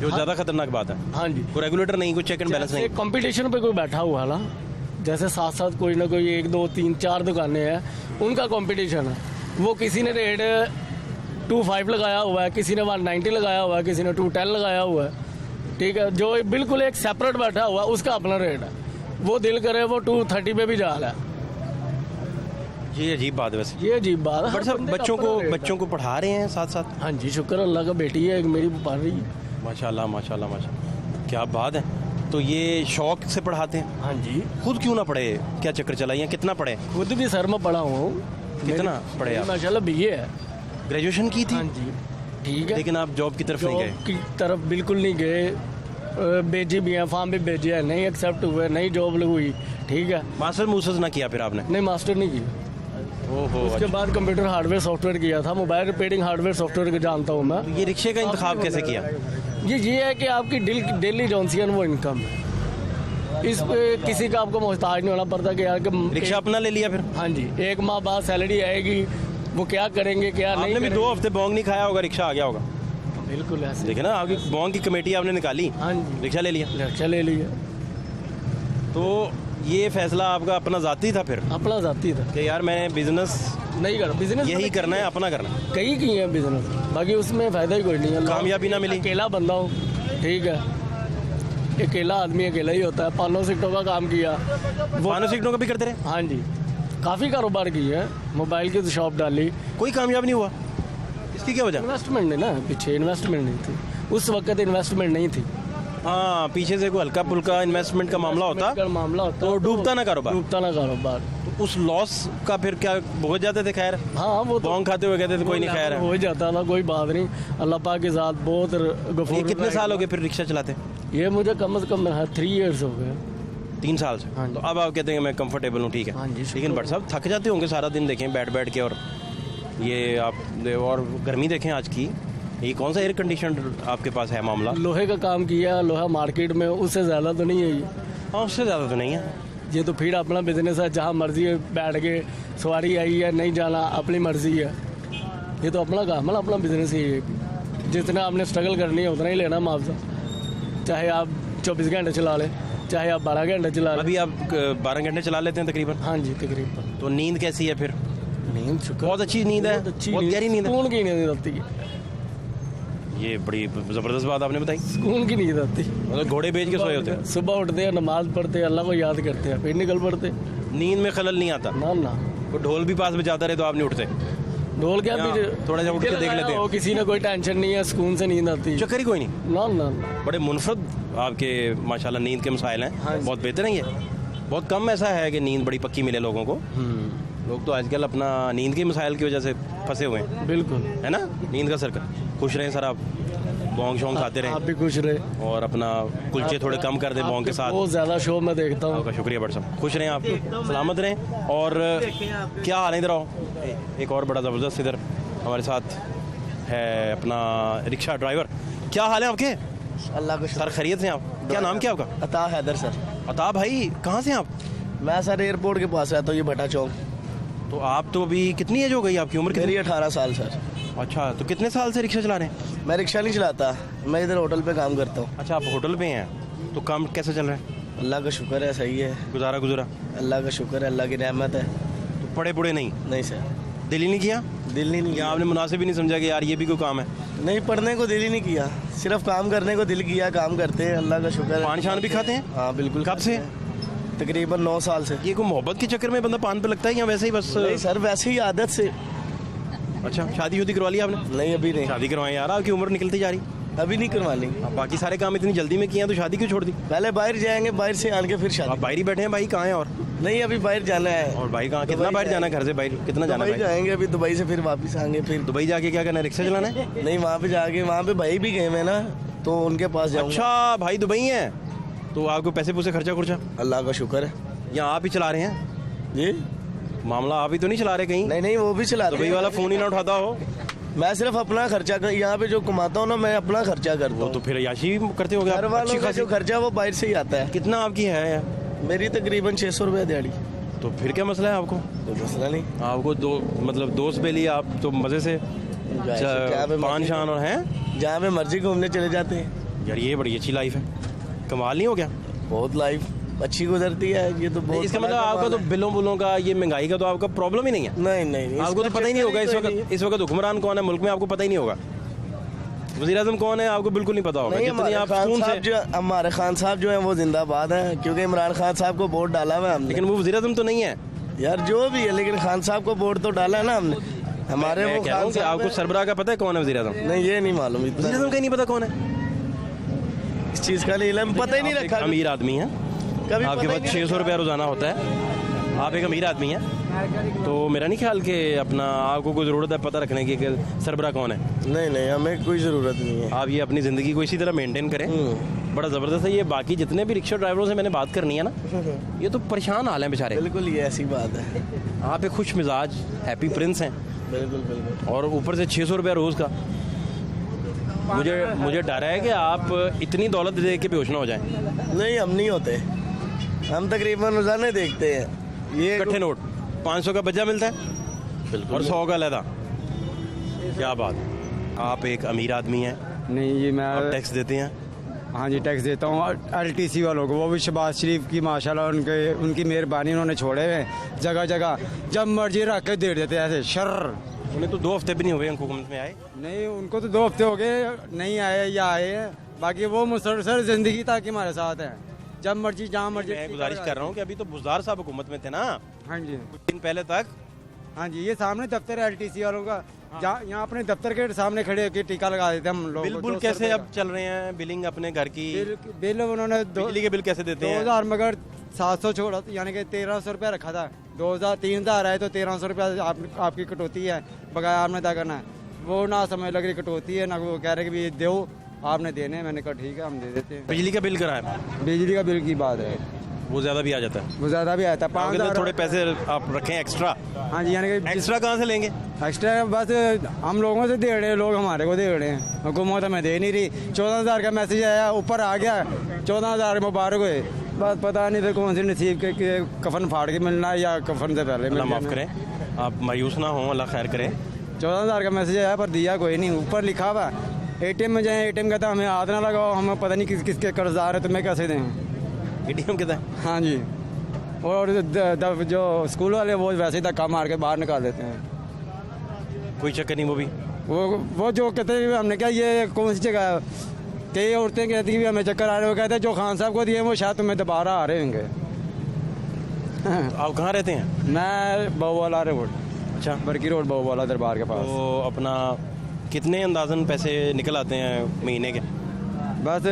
जो ज़्यादा खतरनाक बात है। हाँ जी। कोई रेगुलेटर नहीं, कोई चेक एंड बैलेंस नहीं। कंपटीशन पे कोई बैठा हुआ ना, जैसे साथ साथ कोई ना कोई 1 2 3 4 दुकानें हैं, उनका कंपटीशन है। वो किसी ने रेट 25 लगाया हुआ है, किसी ने 190 लगाया हुआ है, किसी ने 210 लगाया हुआ है, ठीक है। जो बिल्कुल एक सेपरेट बैठा हुआ है उसका अपना रेट है, वो दिल करे वो 230 पे भी जा रहा है। ये अजीब बात है वैसे। ये अजीब बात है। बट सब बच्चों को पढ़ा रहे हैं साथ साथ। हाँ जी, शुक्र अल्लाह का, बेटी है एक मेरी पढ़ रही है। माशाल्लाह माशाल्लाह माशाल्लाह, क्या बात है। तो ये शौक से पढ़ाते हैं? हाँ जी। खुद क्यों ना पढ़े, क्या चक्कर चला, या कितना पढ़े? खुद भी सर में पढ़ा हूँ। कितना पढ़े आप? माशाल्लाह BA है। ग्रेजुएशन की थी? हाँ जी, ठीक है। लेकिन आप जॉब की तरफ नहीं गए? जॉब की तरफ बिल्कुल नहीं गए, भेजी भी हैं, फॉर्म भी भेजे हैं, नहीं एक्सेप्ट हुए, नहीं जॉब हुई, ठीक है। मास्टर मूसर्स ना किया फिर आपने? नहीं, मास्टर नहीं किया। ओहो, उसके बाद कंप्यूटर हार्डवेयर सॉफ्टवेयर किया था, मोबाइल रिपेयरिंग हार्डवेयर सॉफ्टवेयर को जानता हूँ मैं। ये रिक्शे का इंतखाब कैसे किया? ये है कि आपकी डेली जॉन्सियन वो इनकम है, इस पे किसी का आपको मोहताज नहीं होना पड़ता कि यार कि रिक्शा अपना ले लिया फिर? हाँ जी, 1 माह बाद सैलरी आएगी वो क्या करेंगे क्या नहीं आपने भी 2 हफ्ते बोंग नहीं खाया होगा, रिक्शा आ गया होगा। बिल्कुल ऐसे। देखे ना, आपकी बोंग की कमेटी आपने निकाली, हाँ जी, रिक्शा ले लिया। रिक्शा ले लिया। तो ये फैसला आपका अपना ज़ाती था फिर अपना जाती था, कि यार मैं बिजनेस नहीं करना बिजनेस, यही करना है, अपना करना है। कई की है बिजनेस, बाकी उसमें फायदा ही कोई नहीं है। कामयाबी ना मिली। अकेला बंदा हूँ, ठीक है, अकेला आदमी अकेला ही होता है। 500 सिक्टों का काम किया, वो 500 सीटों का भी करते रहे, हाँ जी, काफ़ी कारोबार की है। मोबाइल की शॉप डाली, कोई कामयाब नहीं हुआ। इसकी क्या वजह? इन्वेस्टमेंट नहीं ना, पीछे इन्वेस्टमेंट नहीं थी उस वक्त, इन्वेस्टमेंट नहीं थी। हाँ, पीछे से कोई हल्का फुल्का इन्वेस्टमेंट का मामला होता का मामला होता तो डूबता ना कारोबार। डूबता ना कारोबार। तो उस लॉस का फिर क्या भुगत जाते थे? खैर, हाँ, वो तो बोंग खाते हुए कहते थे कोई नहीं, खैर हो है। ही जाता था, कोई बात नहीं, अल्लाह पाक के साथ बहुत गफूर। ये कितने साल हो गए फिर रिक्शा चलाते? ये मुझे कम से कम 3 इयर्स हो गए। 3 साल से। हाँ जी। तो अब आप कहते हैं मैं कंफर्टेबल हूँ, ठीक है। हाँ जी, लेकिन बट साहब थक जाते होंगे सारा दिन, देखें बैठ बैठ के, और ये आप और गर्मी देखें आज की, ये कौन सा एयर कंडीशन आपके पास है मामला? लोहे का काम किया, लोहा मार्केट में उससे ज़्यादा तो नहीं है ये। हाँ, उससे ज़्यादा तो नहीं है। ये तो फिर अपना बिजनेस है, जहाँ मर्जी है बैठ के, सवारी आई है नहीं जाना अपनी मर्जी है। ये तो अपना काम है ना, अपना बिजनेस ही है। जितना आपने स्ट्रगल करनी है उतना ही लेना मुआवजा, चाहे आप 24 घंटे चला लें, चाहे आप 12 घंटे चला लें। अभी आप 12 घंटे चला लेते हैं तकरीबन। हाँ जी, तकरीबन। तो नींद कैसी है फिर? नींद शुक्र, बहुत अच्छी नींद है, बहुत अच्छी, बहुत गहरी नींद है। सुकून की नींद आती है, ये बड़ी ज़बरदस्त बात आपने बताई। सुकून की नींद आती है। मतलब घोड़े बेच के सोए होते हैं, सुबह उठते हैं, नमाज पढ़ते हैं, अल्लाह को याद करते हैं, फिर निकल पड़ते। नींद में खलल नहीं आता। ना ना, वो ढोल भी पास में जाता रहे तो आप नहीं उठते? ढोल क्या यहाँ भी थोड़ा सा उठ के देख लेते हैं। हो, किसी ने कोई टेंशन नहीं है, सुकून से नींद आती है। चक्कर ही कोई नहीं। ना ना ना, बड़े मुनफरद आपके माशाल्लाह नींद के मसाइल हैं। हाँ जी। बहुत बेहतर हैं ये। बहुत कम ऐसा है कि नींद बड़ी पक्की मिले लोगों को। लोग तो आजकल अपना नींद के मसाइल की वजह से फंसे हुए हैं, बिल्कुल। है ना। नींद का सर्कल। खुश रहें सर आप, बोंग शोंग खाते आप रहें भी खुश रहे, और अपना कुलचे थोड़े कम कर दें बोंग के साथ। बहुत ज़्यादा शो मैं देखता हूँ। आपका शुक्रिया बट साहब, खुश रहें आप, सलामत रहें। और क्या हाल है, इधर आओ। एक और बड़ा ज़बरदस्त इधर हमारे साथ है अपना रिक्शा ड्राइवर। क्या हाल है आपके? अल्लाह को सर खैरियत से आप? क्या नाम क्या आपका? अता हैदर सर। अता भाई, कहाँ से हैं आप? मैं सर एयरपोर्ट के पास रहता हूँ, ये भट्टा चौक। तो आप तो अभी कितनी एज हो गई आपकी? उम्र कितनी? मेरी 18 साल सर। अच्छा, तो कितने साल से रिक्शा चला रहे हैं? मैं रिक्शा नहीं चलाता, मैं इधर होटल पे काम करता हूँ। अच्छा, आप होटल पे हैं, तो काम कैसे चल रहा है? अल्लाह का शुक्र है, सही है। गुजारा गुजरा? अल्लाह का शुक्र है, अल्लाह की रहमत है। तो पड़े पुड़े नहीं? नहीं सर, दिल ही नहीं किया? दिल नहीं या किया। आपने मुनासिब ही नहीं समझा कि यार ये भी कोई काम है? नहीं, पढ़ने को दिल ही नहीं किया, सिर्फ काम करने को दिल किया। काम करते हैं, अल्लाह का शुक्र है। पान शान भी खाते हैं? हाँ बिल्कुल। कब से? तकरीबन 9 साल से। ये कोई मोहब्बत के चक्कर में बंदा पान पे लगता है या वैसे ही बस? नहीं सर, वैसे ही आदत से। अच्छा, शादी शुदी करवा ली आपने? नहीं, अभी नहीं, शादी करवाएं यार, आपकी उम्र निकलती जा रही। अभी नहीं करवानी। अब बाकी सारे काम इतनी जल्दी में किए हैं तो शादी क्यों छोड़ दी? पहले बाहर जाएंगे, बाहर से आन के फिर आप शादी। बाहर ही बैठे हैं भाई, कहाँ हैं? और नहीं, अभी बाहर जाना है। और भाई कहाँ, कितना बाहर जाना है घर से? बाहर कितना जाना है दुबई भाई? जाएंगे अभी, दुबई से फिर वापस आएंगे। फिर दुबई जाके क्या करना है? रिक्शा चलाना है? नहीं, वहाँ पे जाके, वहाँ पे भाई भी गए हैं ना, तो उनके पास जाऊंगा। अच्छा, भाई दुबई हैं, तो आपको पैसे पूसे खर्चा खुर्चा अल्लाह का शुक्र है। या आप ही चला रहे हैं? जी मामला आप ही तो नहीं चला रहे कहीं? नहीं नहीं, वो भी चलाते दुबई हैं। वाला फोन ही ना उठाता हो? मैं सिर्फ अपना खर्चा कर, यहाँ पे जो कमाता हूँ ना, मैं अपना खर्चा करता वो हूँ। तो फिर याशी करते हो गए घर आप, वालों अच्छी का खासी। जो खर्चा वो बाहर से ही आता है। कितना आपकी है? मेरी तकरीबन 600 रुपये दिहाड़ी। तो फिर क्या मसला है आपको? तो मसला नहीं। आपको दो मतलब दोस्त पे लिए आप तो मजे से क्या पे पान मर्जी- शान और हैं जहाँ पे मर्जी घूमने चले जाते हैं। यार, ये बड़ी अच्छी लाइफ है, कमाल नहीं हो गया? बहुत लाइफ अच्छी गुजरती है, ये तो बहुत इसका बड़ा मतलब आपका तो कमाल है। बिलों बुलों का, ये महंगाई का तो आपका प्रॉब्लम ही नहीं है? नहीं नहीं नहीं, आपको तो इसका पता ही नहीं होगा चक्कर ही इस वक्त हुक्मरान कौन है मुल्क में, आपको पता ही नहीं होगा। वज़ीर आज़म कौन है आपको बिल्कुल नहीं पता होगा। नहीं, जितनी हमारे आप खान सुकून साहब से, जो, हमारे खान साहब जो है वो जिंदाबाद हैं, क्योंकि इमरान खान साहब को वोट डाला हुआ है हमने। लेकिन वो वज़ीर आज़म तो नहीं है यार जो भी है, लेकिन खान साहब को वोट तो डाला है ना हमने। हमारे मैं वो कह रहा खान हूँ कि साहब आपको सरबराह का पता है कौन है वज़ीर आज़म? नहीं, ये नहीं मालूम, इतना वज़ीर आज़म का ही नहीं पता कौन है? इस चीज का नहीं इल्म, पता ही नहीं आप एक रखा अमीर आदमी है, कभी। आपके पता ही पास नहीं 600 रुपया रोजाना होता है, आप एक अमीर आदमी हैं, तो मेरा नहीं ख्याल कि अपना आपको कोई ज़रूरत है पता रखने की कि सरबराह कौन है। नहीं नहीं, हमें कोई ज़रूरत नहीं है। आप ये अपनी ज़िंदगी को इसी तरह मेंटेन करें, बड़ा ज़बरदस्त है ये। बाकी जितने भी रिक्शा ड्राइवरों से मैंने बात करनी है ना, ये तो परेशान हाल हैं बेचारे। बिल्कुल, ये ऐसी बात है। आप एक खुश मिजाज हैप्पी प्रिंस हैं, बिल्कुल बिल्कुल। और ऊपर से 600 रुपया रोज़ का। मुझे डर है कि आप इतनी दौलत दे के बेहोश ना हो जाएं। नहीं, हम नहीं होते, हम तकरीबन रोजाना देखते हैं ये इकट्ठे नोट 500 का बज्जा मिलता है, और 100 का लहदा। क्या बात, आप एक अमीर आदमी हैं, नहीं ये मैं आप टैक्स देते हैं? हाँ जी टैक्स देता हूँ। LTC वालों को, वो भी शहबाज शरीफ की माशाल्लाह उनकी मेहरबानी, उन्होंने छोड़े हुए हैं जगह जगह, जब मर्जी रख के दे देते हैं ऐसे शर। उन्हें तो 2 हफ्ते भी नहीं हुए हुकूमत में आए। नहीं उनको तो 2 हफ्ते हो गए नहीं आए या आए हैं, बाकी वो मुसलसल जिंदगी तक हमारे साथ हैं, जब मर्जी जहाँ मर्जी। मैं गुजारिश कर रहा हूँ कि अभी तो बुज़दार साहब हुकूमत में थे ना हाँ जी, कुछ दिन पहले तक। हाँ जी, ये सामने दफ्तर है LTC वालों का, जहाँ यहाँ अपने दफ्तर के सामने खड़े होकर टीका लगा देते हैं हम लोग। बिल कैसे अब चल रहे हैं, बिलिंग अपने घर की? बिल उन्होंने बिजली के बिल कैसे देते हैं? 2000 मगर 700 छोड़ा, यानी कि 1300 रुपया रखा था। 3000 है तो 1300 रुपया आपकी कटौती है, बकाया आपने तय करना है। वो ना समझ लग रही कटौती है ना, वो कह रहे कि भी दो आपने देने। मैंने कहा ठीक है हम दे देते हैं। बिजली का बिल कराएं? बिजली का बिल की बात है, वो ज़्यादा भी आ जाता है? वो ज़्यादा भी आता है। 5000 थोड़े पैसे आप रखें एक्स्ट्रा। हाँ जी, यानी कि एक्स्ट्रा कहाँ से लेंगे? एक्स्ट्रा बस हम लोगों से दे रहे हैं, लोग हमारे को दे रहे हैं, हुकूमत हमें दे नहीं रही। 14000 का मैसेज आया, ऊपर आ गया 14000 मुबारक हुए, बस पता नहीं फिर कौन सी नसीब के कफन फाड़ के मिलना है या कफन से पहले अल्लाह मिलना माफ़ करें, आप मायूस ना हों, अल्लाह खैर करे। 14000 का मैसेज आया पर दिया कोई नहीं। ऊपर लिखा हुआ ATM में जाए, ATM कहता हमें हाथ ना लगाओ, हमें पता नहीं किसके कर्जदार है, तुम्हें कैसे दें। ATM कहता है? हाँ जी, और जो स्कूल वाले वो वैसे ही धक्का मार के बाहर निकाल देते हैं। कोई चक्कर नहीं। वो भी वो जो कहते हैं, हमने क्या ये कौन सी जगह है, कई औरतें कहती हैं भी हमें चक्कर आ रहे हैं, वो कहते हैं जो खान साहब को दिए वो शायद तुम्हें दोबारा आ रहे होंगे। आप कहाँ रहते हैं? मैं बहुवाला रोड, अच्छा, बरकी रोड बहुवाला दरबार के पास। तो अपना कितने अंदाजन पैसे निकल आते हैं महीने के? बस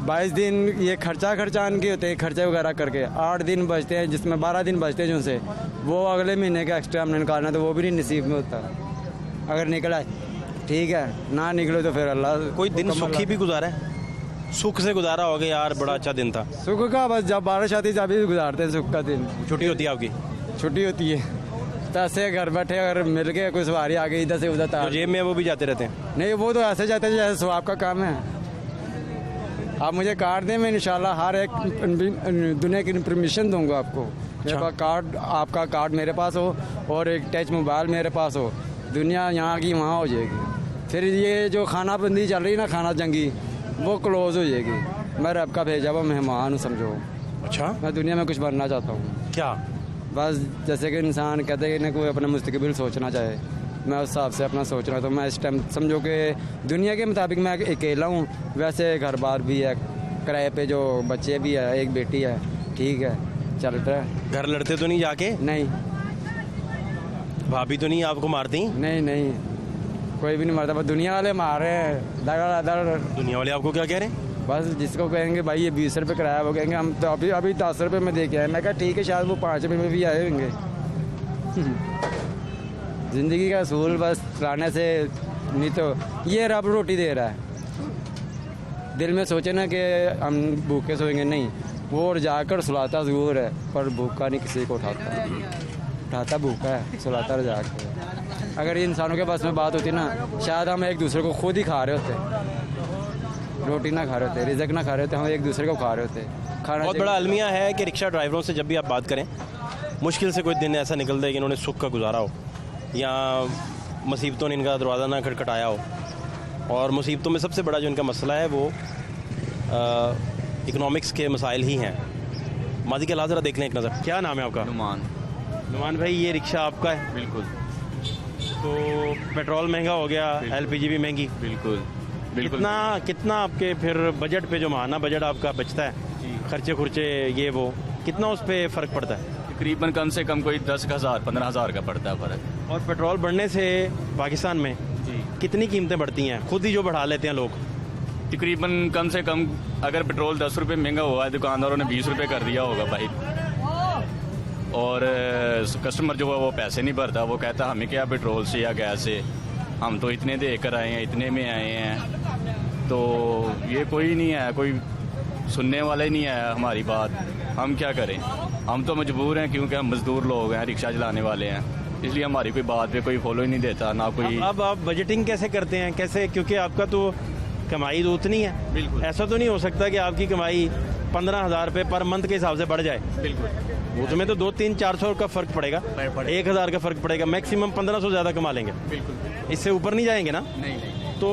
22 दिन ये खर्चा इनके होते हैं, खर्चे वगैरह करके 8 दिन बचते हैं, जिसमें 12 दिन बचते हैं जिनसे वो अगले महीने का एक्स्ट्रा हमने निकालना, तो वो भी नहीं नसीब में होता। अगर निकला ठीक है, ना निकले तो फिर अल्लाह। कोई दिन सुखी भी गुजारा है? सुख से गुजारा हो गया यार, बड़ा अच्छा दिन था। सुख का बस जब बारिश आती है जब भी गुजारते हैं सुख का दिन। छुट्टी होती है आपकी? छुट्टी होती है तो ऐसे घर बैठे अगर मिल गए कोई सवारी आ गई इधर से उधर जो जेब में वो भी जाते रहते हैं? नहीं, वो तो ऐसे जाते हैं जैसे स्वाब का काम है। आप मुझे कार्ड दें, मैं इंशाल्लाह हर एक दुनिया की परमिशन दूंगा आपको। मेरे पास कार्ड, आपका कार्ड मेरे पास हो और एक टच मोबाइल मेरे पास हो, दुनिया यहाँ की वहाँ हो जाएगी। फिर ये जो खाना बंदी चल रही है ना, खाना जंगी, वो क्लोज हो जाएगी। मैं रब का भेजा हुआ मेहमान हूँ समझो। अच्छा, मैं दुनिया में कुछ बनना चाहता हूँ। क्या? बस जैसे कि इंसान कहते हैं कि कोई अपना मुस्तकबिल सोचना चाहे, मैं उस हिसाब से अपना सोच रहा हूँ। तो मैं इस टाइम समझो कि दुनिया के मुताबिक मैं अकेला हूँ, वैसे घर बार भी है, किराए पे जो बच्चे भी है, एक बेटी है, ठीक है चलता है। घर लड़ते तो नहीं जाके? नहीं, भाभी तो नहीं आपको मारती? नहीं कोई भी नहीं मारता, बस दुनिया वाले मार रहे हैं दर। दुनिया वाले आपको क्या कह रहे हैं? बस जिसको कहेंगे भाई ये 20 रुपये किराया, वो कहेंगे हम तो अभी 10 रुपये में दे के आए। मैं कहा ठीक है, शायद वो 5 रुपये में भी आए होंगे। ज़िंदगी का असूल बस लाने से नहीं तो ये रब रोटी दे रहा है। दिल में सोचे ना कि हम भूखे सोएंगे, नहीं, वो और जाकर सुलाता ज़रूर है पर भूखा नहीं किसी को उठाता भूखा है, सुलाता रह जाकर। अगर इंसानों के पास में बात होती ना, शायद हम एक दूसरे को खुद ही खा रहे होते, रोटी ना खा रहे होते, रिज़्क ना खा रहे होते, हम एक दूसरे को खा रहे होते। खाना बहुत बड़ा अलमिया है कि रिक्शा ड्राइवरों से जब भी आप बात करें, मुश्किल से कोई दिन ऐसा निकलता है कि इन्होंने सुख का गुजारा हो या मुसीबतों ने इनका दरवाज़ा ना खटखटाया हो। और मुसीबतों में सबसे बड़ा जो इनका मसला है वो इकोनॉमिक्स के मसाइल ही हैं। माजी के हालात ज़रा देख लें एक नज़र। क्या नाम है आपका? नुमान भाई, ये रिक्शा आपका है? बिल्कुल। तो पेट्रोल महंगा हो गया, LPG भी महंगी। बिल्कुल। कितना आपके फिर बजट पे जो माहाना बजट आपका बचता है, खर्चे खुर्चे ये वो, कितना उस पर फ़र्क पड़ता है? तकरीबन कम से कम कोई 10,000 15,000 का पड़ता है फ़र्क। और पेट्रोल बढ़ने से पाकिस्तान में कितनी कीमतें बढ़ती हैं, खुद ही जो बढ़ा लेते हैं लोग? तकरीबन कम से कम अगर पेट्रोल 10 रुपये महंगा हुआ है, दुकानदारों ने 20 रुपये कर दिया होगा भाई, और कस्टमर जो है वो पैसे नहीं भरता। वो कहता हमें क्या पेट्रोल से या गैस से, हम तो इतने दे कर आए हैं, इतने में आए हैं। तो ये कोई नहीं है, कोई सुनने वाला ही नहीं है हमारी बात। हम क्या करें, हम तो मजबूर हैं क्योंकि हम मजदूर लोग हैं, रिक्शा चलाने वाले हैं, इसलिए हमारी कोई बात पे कोई फॉलो ही नहीं देता ना कोई। अब आप बजटिंग कैसे करते हैं, कैसे? क्योंकि आपका तो कमाई तो उतनी है, बिल्कुल। ऐसा तो नहीं हो सकता कि आपकी कमाई 15,000 रुपये पर मंथ के हिसाब से बढ़ जाए, बिल्कुल वो तुम्हें तो 200-300-400 का फर्क पड़ेगा, 1,000 का फर्क पड़ेगा, मैक्सिमम 1,500 ज़्यादा कमा लेंगे, बिल्कुल इससे ऊपर नहीं जाएंगे ना। नहीं। तो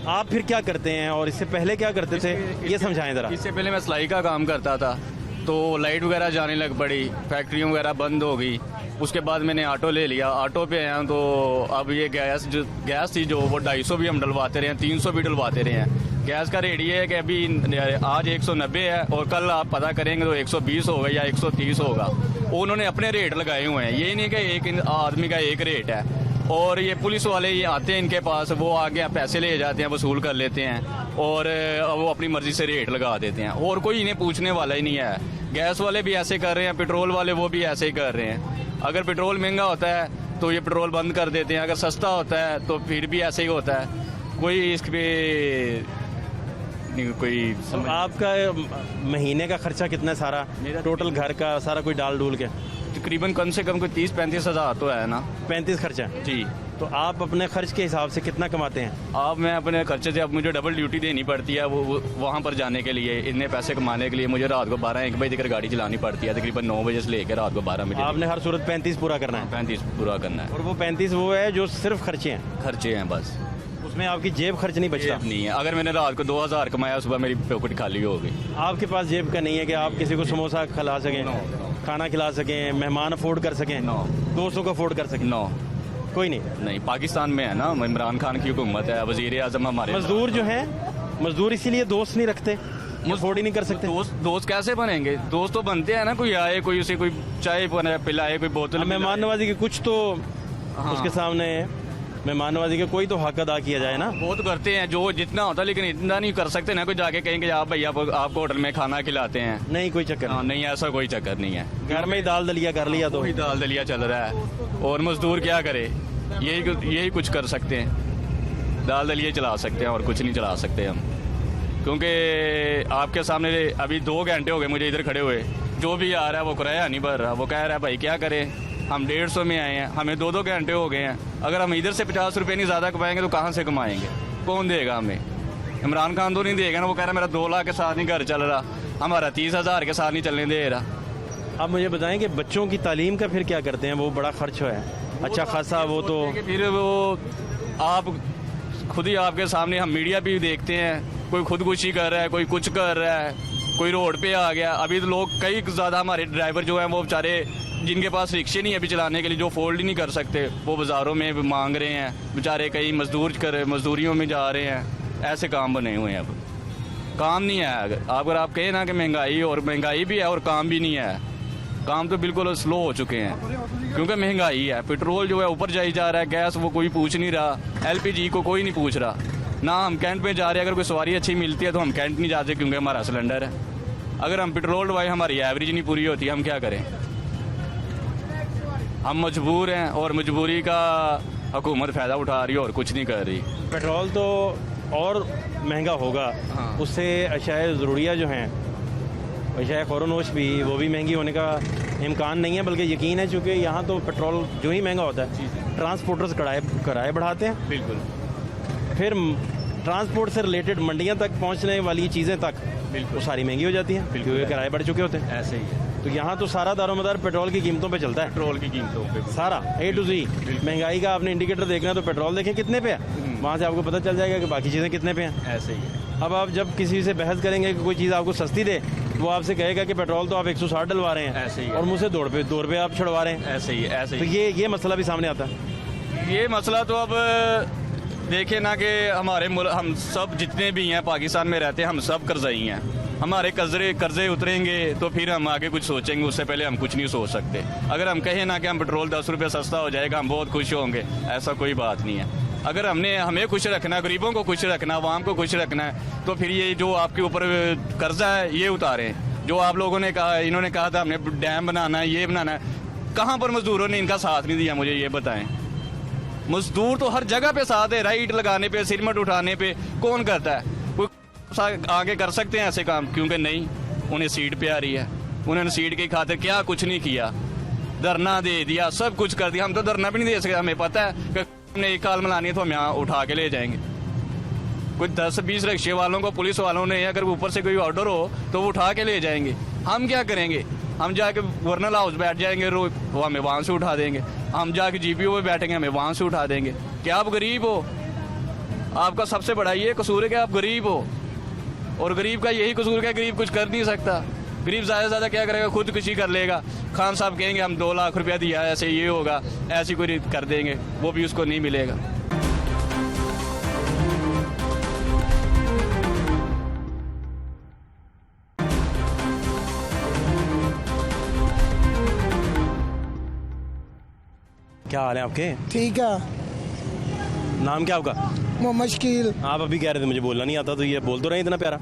आप फिर क्या करते हैं और इससे पहले क्या करते थे, ये समझाएं ज़रा। इससे पहले मैं सिलाई का काम करता था, तो लाइट वगैरह जाने लग पड़ी, फैक्ट्रियों वगैरह बंद हो गई। उसके बाद मैंने ऑटो ले लिया, ऑटो पे आया तो अब ये गैस थी जो वो 250 भी हम डलवाते रहे हैं, 300 भी डलवाते रहे हैं। गैस का रेट ये है कि अभी आज 190 है और कल आप पता करेंगे तो 120 होगा या 130 होगा। उन्होंने अपने रेट लगाए हुए हैं, ये नहीं कि एक आदमी का एक रेट है। और ये पुलिस वाले ये आते हैं इनके पास, वो आगे पैसे ले जाते हैं, वसूल कर लेते हैं और वो अपनी मर्जी से रेट लगा देते हैं और कोई इन्हें पूछने वाला ही नहीं है। गैस वाले भी ऐसे कर रहे हैं, पेट्रोल वाले वो भी ऐसे ही कर रहे हैं। अगर पेट्रोल महंगा होता है तो ये पेट्रोल बंद कर देते हैं, अगर सस्ता होता है तो फिर भी ऐसे ही होता है। कोई इस पे कोई तो आपका महीने का खर्चा कितना है सारा, टोटल घर का सारा कोई डाल डूल के? तकरीबन कम से कम कोई 30-35 हज़ार तो है ना। 35 खर्चा जी। तो आप अपने खर्च के हिसाब से कितना कमाते हैं? अब मैं अपने खर्चे से, अब मुझे डबल ड्यूटी देनी पड़ती है वो वहाँ पर जाने के लिए, इतने पैसे कमाने के लिए मुझे रात को 12-1 बजे तक गाड़ी चलानी पड़ती है, तकरीबन 9 बजे से लेकर रात को 12 बजे। आपने हर सूरत 35 पूरा करना है? 35 पूरा करना है। और वो 35 वो है जो सिर्फ खर्चे हैं? खर्चे हैं बस, उसमें आपकी जेब खर्च नहीं बचता? नहीं है। अगर मैंने रात को 2,000 कमाया, सुबह मेरी पॉकेट खाली हो गई। आपके पास जेब का नहीं है कि आप किसी को समोसा खिला सकें, खाना खिला सकें, मेहमान अफोर्ड कर सकें, दोस्तों को अफोर्ड कर सकें? कोई नहीं। पाकिस्तान में है ना, इमरान खान की हुकूमत है, वजीर आजम हमारे। मजदूर जो है, मजदूर इसीलिए दोस्त नहीं रखते, अफोर्ड ही नहीं कर सकते। दोस्त कैसे बनेंगे? दोस्त तो बनते हैं ना, कोई आए, कोई उसे कोई चाय पिलाए, कोई बोतल। मेहमान नवाजी के कुछ तो उसके सामने मेहमान नवाजी के कोई तो हक अदा किया जाए ना। बहुत करते हैं जो जितना होता है, लेकिन इतना नहीं कर सकते ना। कोई जाके कहेंगे आप भैया आपको होटल में खाना खिलाते हैं, नहीं कोई चक्कर नहीं, ऐसा कोई चक्कर नहीं है। घर में ही दाल दलिया कर लिया तो दाल दलिया चल रहा है। और मजदूर क्या करे, यही कुछ कर सकते हैं, दाल दलिया चला सकते हैं और कुछ नहीं चला सकते हम। क्योंकि आपके सामने अभी 2 घंटे हो गए मुझे इधर खड़े हुए, जो भी आ रहा है वो किराया नहीं भर रहा। वो कह रहा है भाई क्या करें, हम 150 में आए हैं, हमें 2 घंटे हो गए हैं। अगर हम इधर से 50 रुपये नहीं ज़्यादा कमाएंगे तो कहाँ से कमाएंगे, कौन देगा हमें? इमरान खान तो नहीं देगा ना। वो कह रहा है मेरा 2 लाख के साथ नहीं घर चल रहा, हमारा 30,000 के साथ नहीं चलने दे रहा। आप मुझे बताएं कि बच्चों की तालीम का फिर क्या करते हैं? वो बड़ा खर्च है अच्छा खासा, वो तो फिर वो आप खुद ही आपके सामने, हम मीडिया भी देखते हैं, कोई खुदकुशी कर रहा है, कोई कुछ कर रहा है, कोई रोड पे आ गया। अभी तो लोग कई ज़्यादा हमारे ड्राइवर जो हैं वो बेचारे, जिनके पास रिक्शे नहीं है अभी चलाने के लिए, जो फोल्ड ही नहीं कर सकते, वो बाज़ारों में मांग रहे हैं बेचारे, कई मजदूरियों में जा रहे हैं। ऐसे काम बने हुए हैं, अब काम नहीं है। अगर आप कहें ना कि महंगाई भी है और काम भी नहीं है, काम तो बिल्कुल स्लो हो चुके हैं क्योंकि महंगाई है। पेट्रोल जो है ऊपर जाई जा रहा है, गैस वो कोई पूछ नहीं रहा, LPG को कोई नहीं पूछ रहा ना। हम कैंट में जा रहे हैं, अगर कोई सवारी अच्छी मिलती है तो हम कैंट नहीं जाते क्योंकि हमारा सिलेंडर है। अगर हम पेट्रोल डलवाए, हमारी एवरेज नहीं पूरी होती, हम क्या करें? हम मजबूर हैं और मजबूरी का हुकूमत फ़ायदा उठा रही है और कुछ नहीं कर रही। पेट्रोल तो और महंगा होगा, उससे अशाए ज़रूरिया जो हैं, अशाए ख़ौरनोश भी, वो भी महंगी होने का इम्कान नहीं है, बल्कि यकीन है। चूँकि यहाँ तो पेट्रोल जो ही महंगा होता है, ट्रांसपोर्टर्स किराए बढ़ाते हैं, बिल्कुल। फिर ट्रांसपोर्ट से रिलेटेड मंडियाँ तक पहुँचने वाली चीज़ें तक वो सारी महंगी हो जाती हैं क्योंकि किराए बढ़ चुके होते हैं। ऐसे ही है। तो यहाँ तो सारा दारोमदार पेट्रोल की कीमतों पे चलता है, पेट्रोल की कीमतों पे सारा A to Z। महंगाई का आपने इंडिकेटर देखना है तो पेट्रोल देखें कितने पे है, वहाँ से आपको पता चल जाएगा कि बाकी चीज़ें कितने पे हैं। ऐसे ही है। अब आप जब किसी से बहस करेंगे कि कोई चीज़ आपको सस्ती दे, वो आपसे कहेगा कि पेट्रोल तो आप 160 डलवा रहे हैं, ऐसे ही है। और मुझसे 2 रुपये आप छुड़वा रहे हैं। ऐसे ही तो ये मसला भी सामने आता है। ये मसला तो अब देखे ना कि हम सब जितने भी हैं पाकिस्तान में रहते हैं, हम सब कर्ज़ई हैं। हमारे कर्जे उतरेंगे तो फिर हम आगे कुछ सोचेंगे, उससे पहले हम कुछ नहीं सोच सकते। अगर हम कहें ना कि हम पेट्रोल 10 रुपये सस्ता हो जाएगा, हम बहुत खुश होंगे, ऐसा कोई बात नहीं है। अगर हमें खुश रखना है, गरीबों को खुश रखना है, आवाम को खुश रखना है, तो फिर ये जो आपके ऊपर कर्जा है ये उतारें। जो आप लोगों ने कहा, इन्होंने कहा था हमने डैम बनाना है, ये बनाना है, कहाँ पर मजदूरों ने इनका साथ नहीं दिया, मुझे ये बताएं। मजदूर तो हर जगह पे साथ है, राइट लगाने पे, सिरमट उठाने पे, कौन करता है? कोई आगे कर सकते हैं ऐसे काम? क्योंकि नहीं, उन्हें सीट पे आ रही है, उन्होंने सीट की खातिर क्या कुछ नहीं किया, धरना दे दिया, सब कुछ कर दिया। हम तो धरना भी नहीं दे सकते, हमें पता है कि हमने एक काल मनानी है तो हम यहाँ उठा के ले जाएंगे। कुछ 10-20 रिक्शे वालों को, पुलिस वालों ने अगर ऊपर से कोई ऑर्डर हो तो वो उठा के ले जाएंगे। हम क्या करेंगे? हम जाके वर्नल हाउस बैठ जाएंगे, वो हमें वहाँ से उठा देंगे। हम जाके GPO में बैठेंगे, हमें वहाँ से उठा देंगे। क्या आप गरीब हो? आपका सबसे बड़ा ये कसूर है कि आप गरीब हो, और गरीब का यही कसूर है, गरीब कुछ कर नहीं सकता। गरीब ज़्यादा से ज़्यादा क्या करेगा? खुदकुशी कर लेगा। खान साहब कहेंगे हम 2 लाख रुपया दिया, ऐसे ये होगा, ऐसी कोई कर देंगे, वो भी उसको नहीं मिलेगा। क्या हाल है आपके? ठीक है। नाम क्या आपका? मोहम्मद शकील। आप अभी कह रहे थे मुझे बोलना नहीं आता, तो ये बोल तो रहे इतना प्यारा।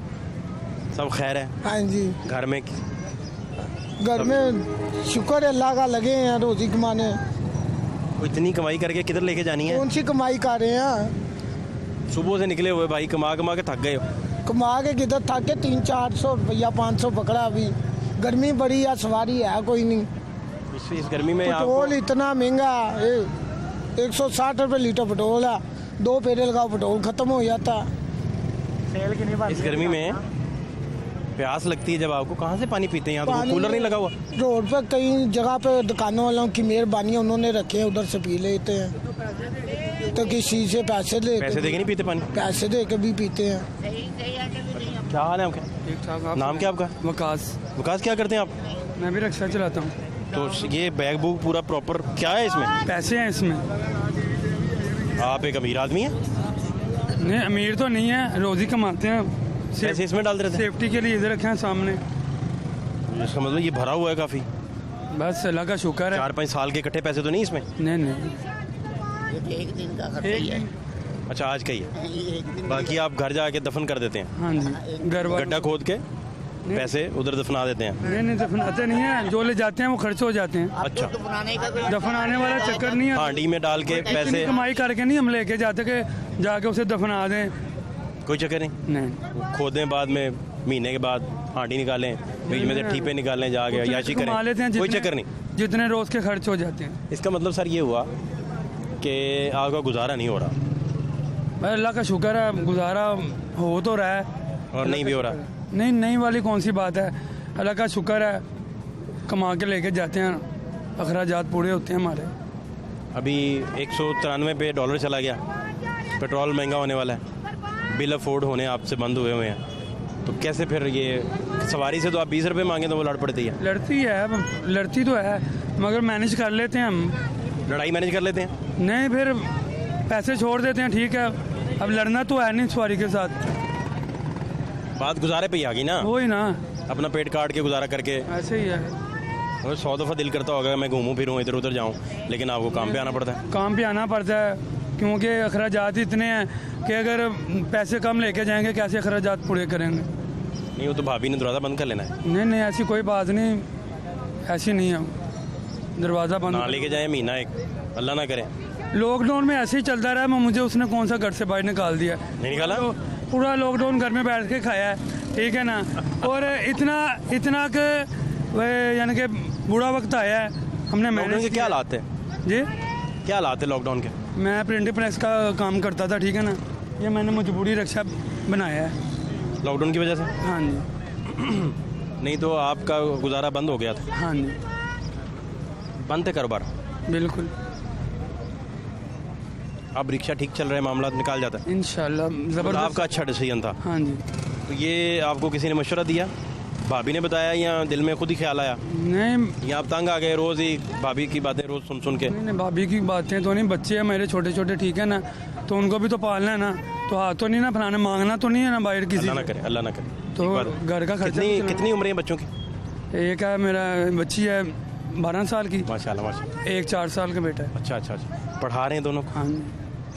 सब खैर है? हाँ जी। घर में शुक्र है अल्लाह का, लगे हैं रोजी कमाने। इतनी कमाई करके किधर लेके जानी है? कौन सी कमाई कर रहे हैं? सुबह से निकले हुए भाई, कमा कमा के थक गए हो। कमा के किधर थक के 300-400 रुपया 500 पकड़ा। अभी गर्मी बड़ी है, सवारी है कोई नहीं। इस गर्मी में पेट्रोल इतना महंगा, 160 रुपये लीटर पेट्रोल है। 2 फेरे लगाओ पेट्रोल खत्म हो जाता। इस गर्मी में प्यास लगती है जब आपको, कहाँ से पानी पीते हैं? यहाँ तो कूलर नहीं लगा हुआ। रोड पर कई जगह पे दुकानों वालों की मेहरबानी है, उन्होंने रखे हैं, उधर से पी लेते हैं। तो किसी से पैसे दे के नहीं पीते पानी? पैसे दे के भी पीते हैं। क्या हाल है आपका? ठीक ठाक। नाम क्या आपका? वकास। वकास, क्या करते हैं आप? मैं भी रिक्शा चलाता हूँ। तो ये बैग बुक पूरा प्रॉपर क्या है इसमें? पैसे हैं इसमें। आप एक अमीर आदमी हैं? नहीं, अमीर तो नहीं है, रोजी कमाते हैं। पैसे इसमें डाल रहे थे? सेफ्टी के लिए इधर रखे हैं सामने। इसका मतलब ये भरा हुआ है काफी। बस अल्लाह का शुक्र है। 4-5 साल के इकट्ठे पैसे तो नहीं इसमें? नहीं। एक दिन का खर्चा ही है। अच्छा, आज का ही है? बाकी आप घर जाके दफन कर देते हैं? हाँ जी, गड्ढा खोद के पैसे उधर दफना देते हैं? नहीं, दफनाते नहीं है, जो ले जाते हैं वो खर्च हो जाते हैं। अच्छा, दफनाने वाला चक्कर नहीं है। हांडी में डाल के पैसे कमाई करके नहीं हम लेके जाते कि जाके उसे दफना दें, कोई चक्कर नहीं। खोदें, बाद में महीने के बाद हांडी निकालें, बीच में से ठीपे निकालें, जाके याशी करें, कोई चक्कर नहीं। जितने रोज के खर्च हो जाते हैं। इसका मतलब सर ये हुआ कि आपका गुजारा नहीं हो रहा? अल्लाह का शुक्र है, गुजारा हो तो रहा है। और नहीं भी हो रहा? नहीं वाली कौन सी बात है, अल्लाह का शुक्र है, कमा के लेके जाते हैं, अखराजात पूरे होते हैं हमारे। अभी 193 पे डॉलर चला गया, पेट्रोल महंगा होने वाला है, बिल अफोर्ड होने आपसे बंद हुए हैं, तो कैसे फिर ये सवारी से तो आप 20 रुपये मांगे तो वो लड़ पड़ती है? लड़ती तो है, मगर मैनेज कर लेते हैं हम। लड़ाई मैनेज कर लेते हैं? नहीं, फिर पैसे छोड़ देते हैं, ठीक है, अब लड़ना तो है नहीं सवारी के साथ। बात गुजारे पे ही आ गई ना? वही ना, अपना पेट काट के गुजारा करके। ऐसे ही है। और 100 दफ़ा दिल करता होगा मैं घूमूं फिरूं इधर उधर जाऊं, लेकिन आपको काम पे आना पड़ता है। काम पे आना पड़ता है, क्योंकि अखराजात इतने हैं कि अगर पैसे कम लेके जाएंगे कैसे अखराजात पूरे करेंगे। नहीं, वो तो भाभी ने दरवाज़ा बंद कर लेना है। नहीं, ऐसी कोई बात नहीं, ऐसी नहीं है, दरवाज़ा बंद ना लेके जाए महीना एक, अल्लाह ना करे। लॉकडाउन में ऐसे ही चलता रहा, मुझे उसने कौन सा घर से बाहर निकाल दिया? नहीं निकाला? तो पूरा लॉकडाउन घर में बैठ के खाया है, ठीक है ना। और इतना कि यानी कि बुरा वक्त आया है, हमने मैनेज के क्या हालात थे जी? क्या हालात थे लॉकडाउन के? मैं प्रिंटिंग प्रेस का काम करता था, ठीक है ना, ये मैंने मजबूरी रिक्शा बनाया है लॉकडाउन की वजह से। हाँ जी। नहीं तो आपका गुजारा बंद हो गया था? हाँ जी, बंद थे कारोबार? बिल्कुल। अब रिक्शा ठीक चल रहा है, मामला निकाल जाता है इंशाल्लाह। जबरदस्त, आपका अच्छा डिसीजन था। हाँ जी। तो ये आपको किसी ने मशवरा दिया, भाभी ने बताया, या दिल में खुद ही ख्याल आया? नहीं, या आप तंग आ गए रोज़ ही भाभी की बातें रोज़ सुन के? नहीं, भाभी की बातें तो नहीं, बच्चे हैं मेरे छोटे छोटे, ठीक है ना, तो उनको भी तो पालना है ना, तो हाथ तो नहीं ना फैलाना, मांगना तो नहीं है ना बाहर किसी। अल्लाह ना करे, अल्लाह ना करे। तो घर का खर्चा कितनी उम्र है बच्चों की? एक है मेरा बच्ची है 12 साल की, माशाल्लाह माशाल्लाह। एक 4 साल का बेटा है। अच्छा। पढ़ा रहे हैं दोनों? हाँ जी,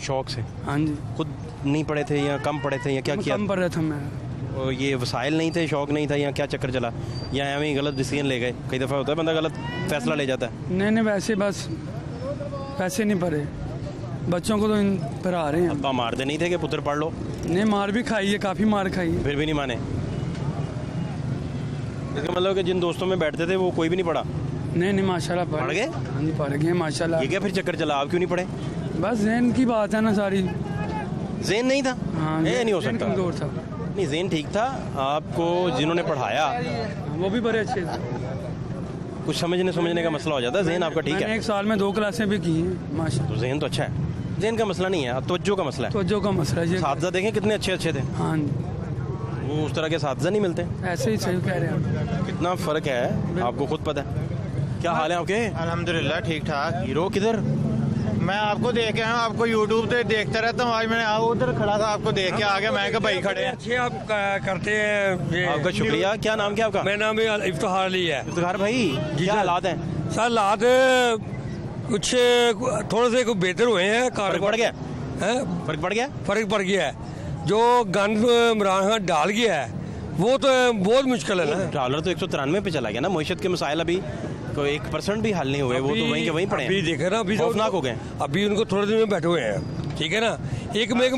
शौक से? हाँ जी। खुद नहीं पढ़े थे या कम पढ़े थे या क्या किया? कम पढ़ रहा था मैं। और ये वसाइल नहीं थे, शौक नहीं था, या क्या चक्कर चला, या हमें ही गलत डिसीजन ले गए? कई दफ़ा होता है बंदा गलत फैसला ले जाता है। नहीं, वैसे बस पैसे नहीं पढ़े, बच्चों को तो पढ़ा रहे हैं। अब्बा मारते नहीं थे कि पुत्र पढ़ लो? नहीं, मार भी खाई है, काफ़ी मार खाई है, फिर भी नहीं माने? इसका मतलब कि जिन दोस्तों में बैठते थे वो कोई भी नहीं पढ़ा? नहीं, माशाल्लाह पढ़ गए? हाँ जी, पढ़ गए माशाल्लाह। ये क्या फिर चक्कर चला, आप क्यों नहीं पढ़े? बस जहन की बात है ना सारी, जेन नहीं था? ये नहीं हो सकता। कमजोर था। नहीं, जेन ठीक था। आपको जिन्होंने पढ़ाया वो भी बड़े अच्छे थे। कुछ समझने का मसला हो जाता है। जेन आपका ठीक है, एक साल में 2 क्लासें भी की हैं माशाल्लाह। तो जेन तो अच्छा है। जेन का मसला नहीं है, तवज्जो का मसला है। तवज्जो का मसला है। साथीज़ा देखें कितने अच्छे थे। हाँ, वो उस तरह के साथीज़ा नहीं मिलते। ऐसे ही सही कह रहे हैं। कितना फ़र्क है आपको खुद पता है। क्या हाल है आपके? अल्हम्दुलिल्लाह ठीक ठाक। हीरो किधर? मैं आपको देख के आया हूँ, आपको यूट्यूब पे देखता रहता हूँ। आज मैंने उधर खड़ा था, आपको देख के आ गया। मैं कहा भाई खड़े हैं। अच्छे आप करते हैं। आपका शुक्रिया। क्या नाम क्या आपका? मेरा नाम इफ्तिखार अली है। इफ्तिखार भाई, क्या हालात हैं? सर हालात कुछ थोड़े से बेहतर हुए हैं। फर्क पड़ गया? फर्क पड़ गया है। जो गन इमरान खान डाल गया है वो तो बहुत मुश्किल है ना। डॉलर तो 193 पे चला गया ना। मईशत के मसाइल अभी कोई 1% भी हल नहीं हुए। वो तो वहीं के वहीं पड़े हैं। अभी देखे ना, अभी खौफनाक हो गए। अभी उनको थोड़े दिन में बैठे हुए हैं, ठीक है ना। मैं एक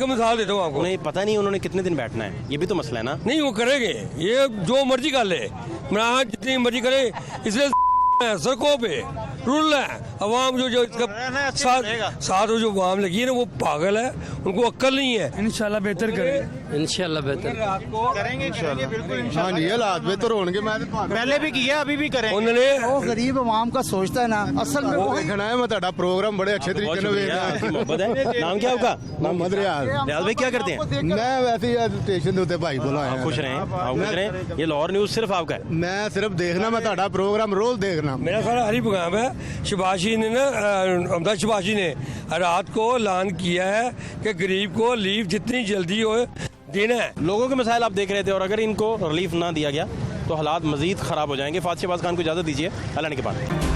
मिसाल देता हूँ आपको। उन्हें पता नहीं उन्होंने कितने दिन बैठना है, ये भी तो मसला है ना। नहीं, वो करेंगे, ये जो मर्जी कर ले, इमरान जितनी मर्जी करे। इसलिए सड़कों पे रूल है। अवाम जो इसका साथ जो अवाम लगी है ना, वो पागल है, उनको अक्ल नहीं है। इंशाल्लाह बेहतर करेंगे, इंशाल्लाह बेहतर करेंगे बिल्कुल। हाँ जी, हालात बेहतर होंगे। मैं पहले भी किया, अभी भी करें। उन्होंने वो गरीब आवाम का सोचता है ना, असल में वो देखना है। मैं ਤੁਹਾਡਾ प्रोग्राम बड़े अच्छे तरीके से मोहब्बत है। नाम क्या आपका? मोहम्मद रियाज। रियाज भाई क्या करते हैं? मैं वैसे ही स्टेशन ਦੇ ਉੱਤੇ ਭਾਈ ਬੁਲਾਇਆ। आप खुश रहें। ये लाहौर न्यूज़ सिर्फ आपका है। मैं सिर्फ देखना, मैं ਤੁਹਾਡਾ प्रोग्राम रोज देखना। मेरा सारा हरी पैगाम है। शबाशी ने ना, अमदा शबाशी ने रात को ऐलान किया है कि गरीब को रिलीफ जितनी जल्दी हो देना है। लोगों के मसाइल आप देख रहे थे, और अगर इनको रिलीफ ना दिया गया तो हालात मजीद ख़राब हो जाएंगे। फातिह शहबाज खान को इजाज़त दीजिए। अल्लाह ने के बाद।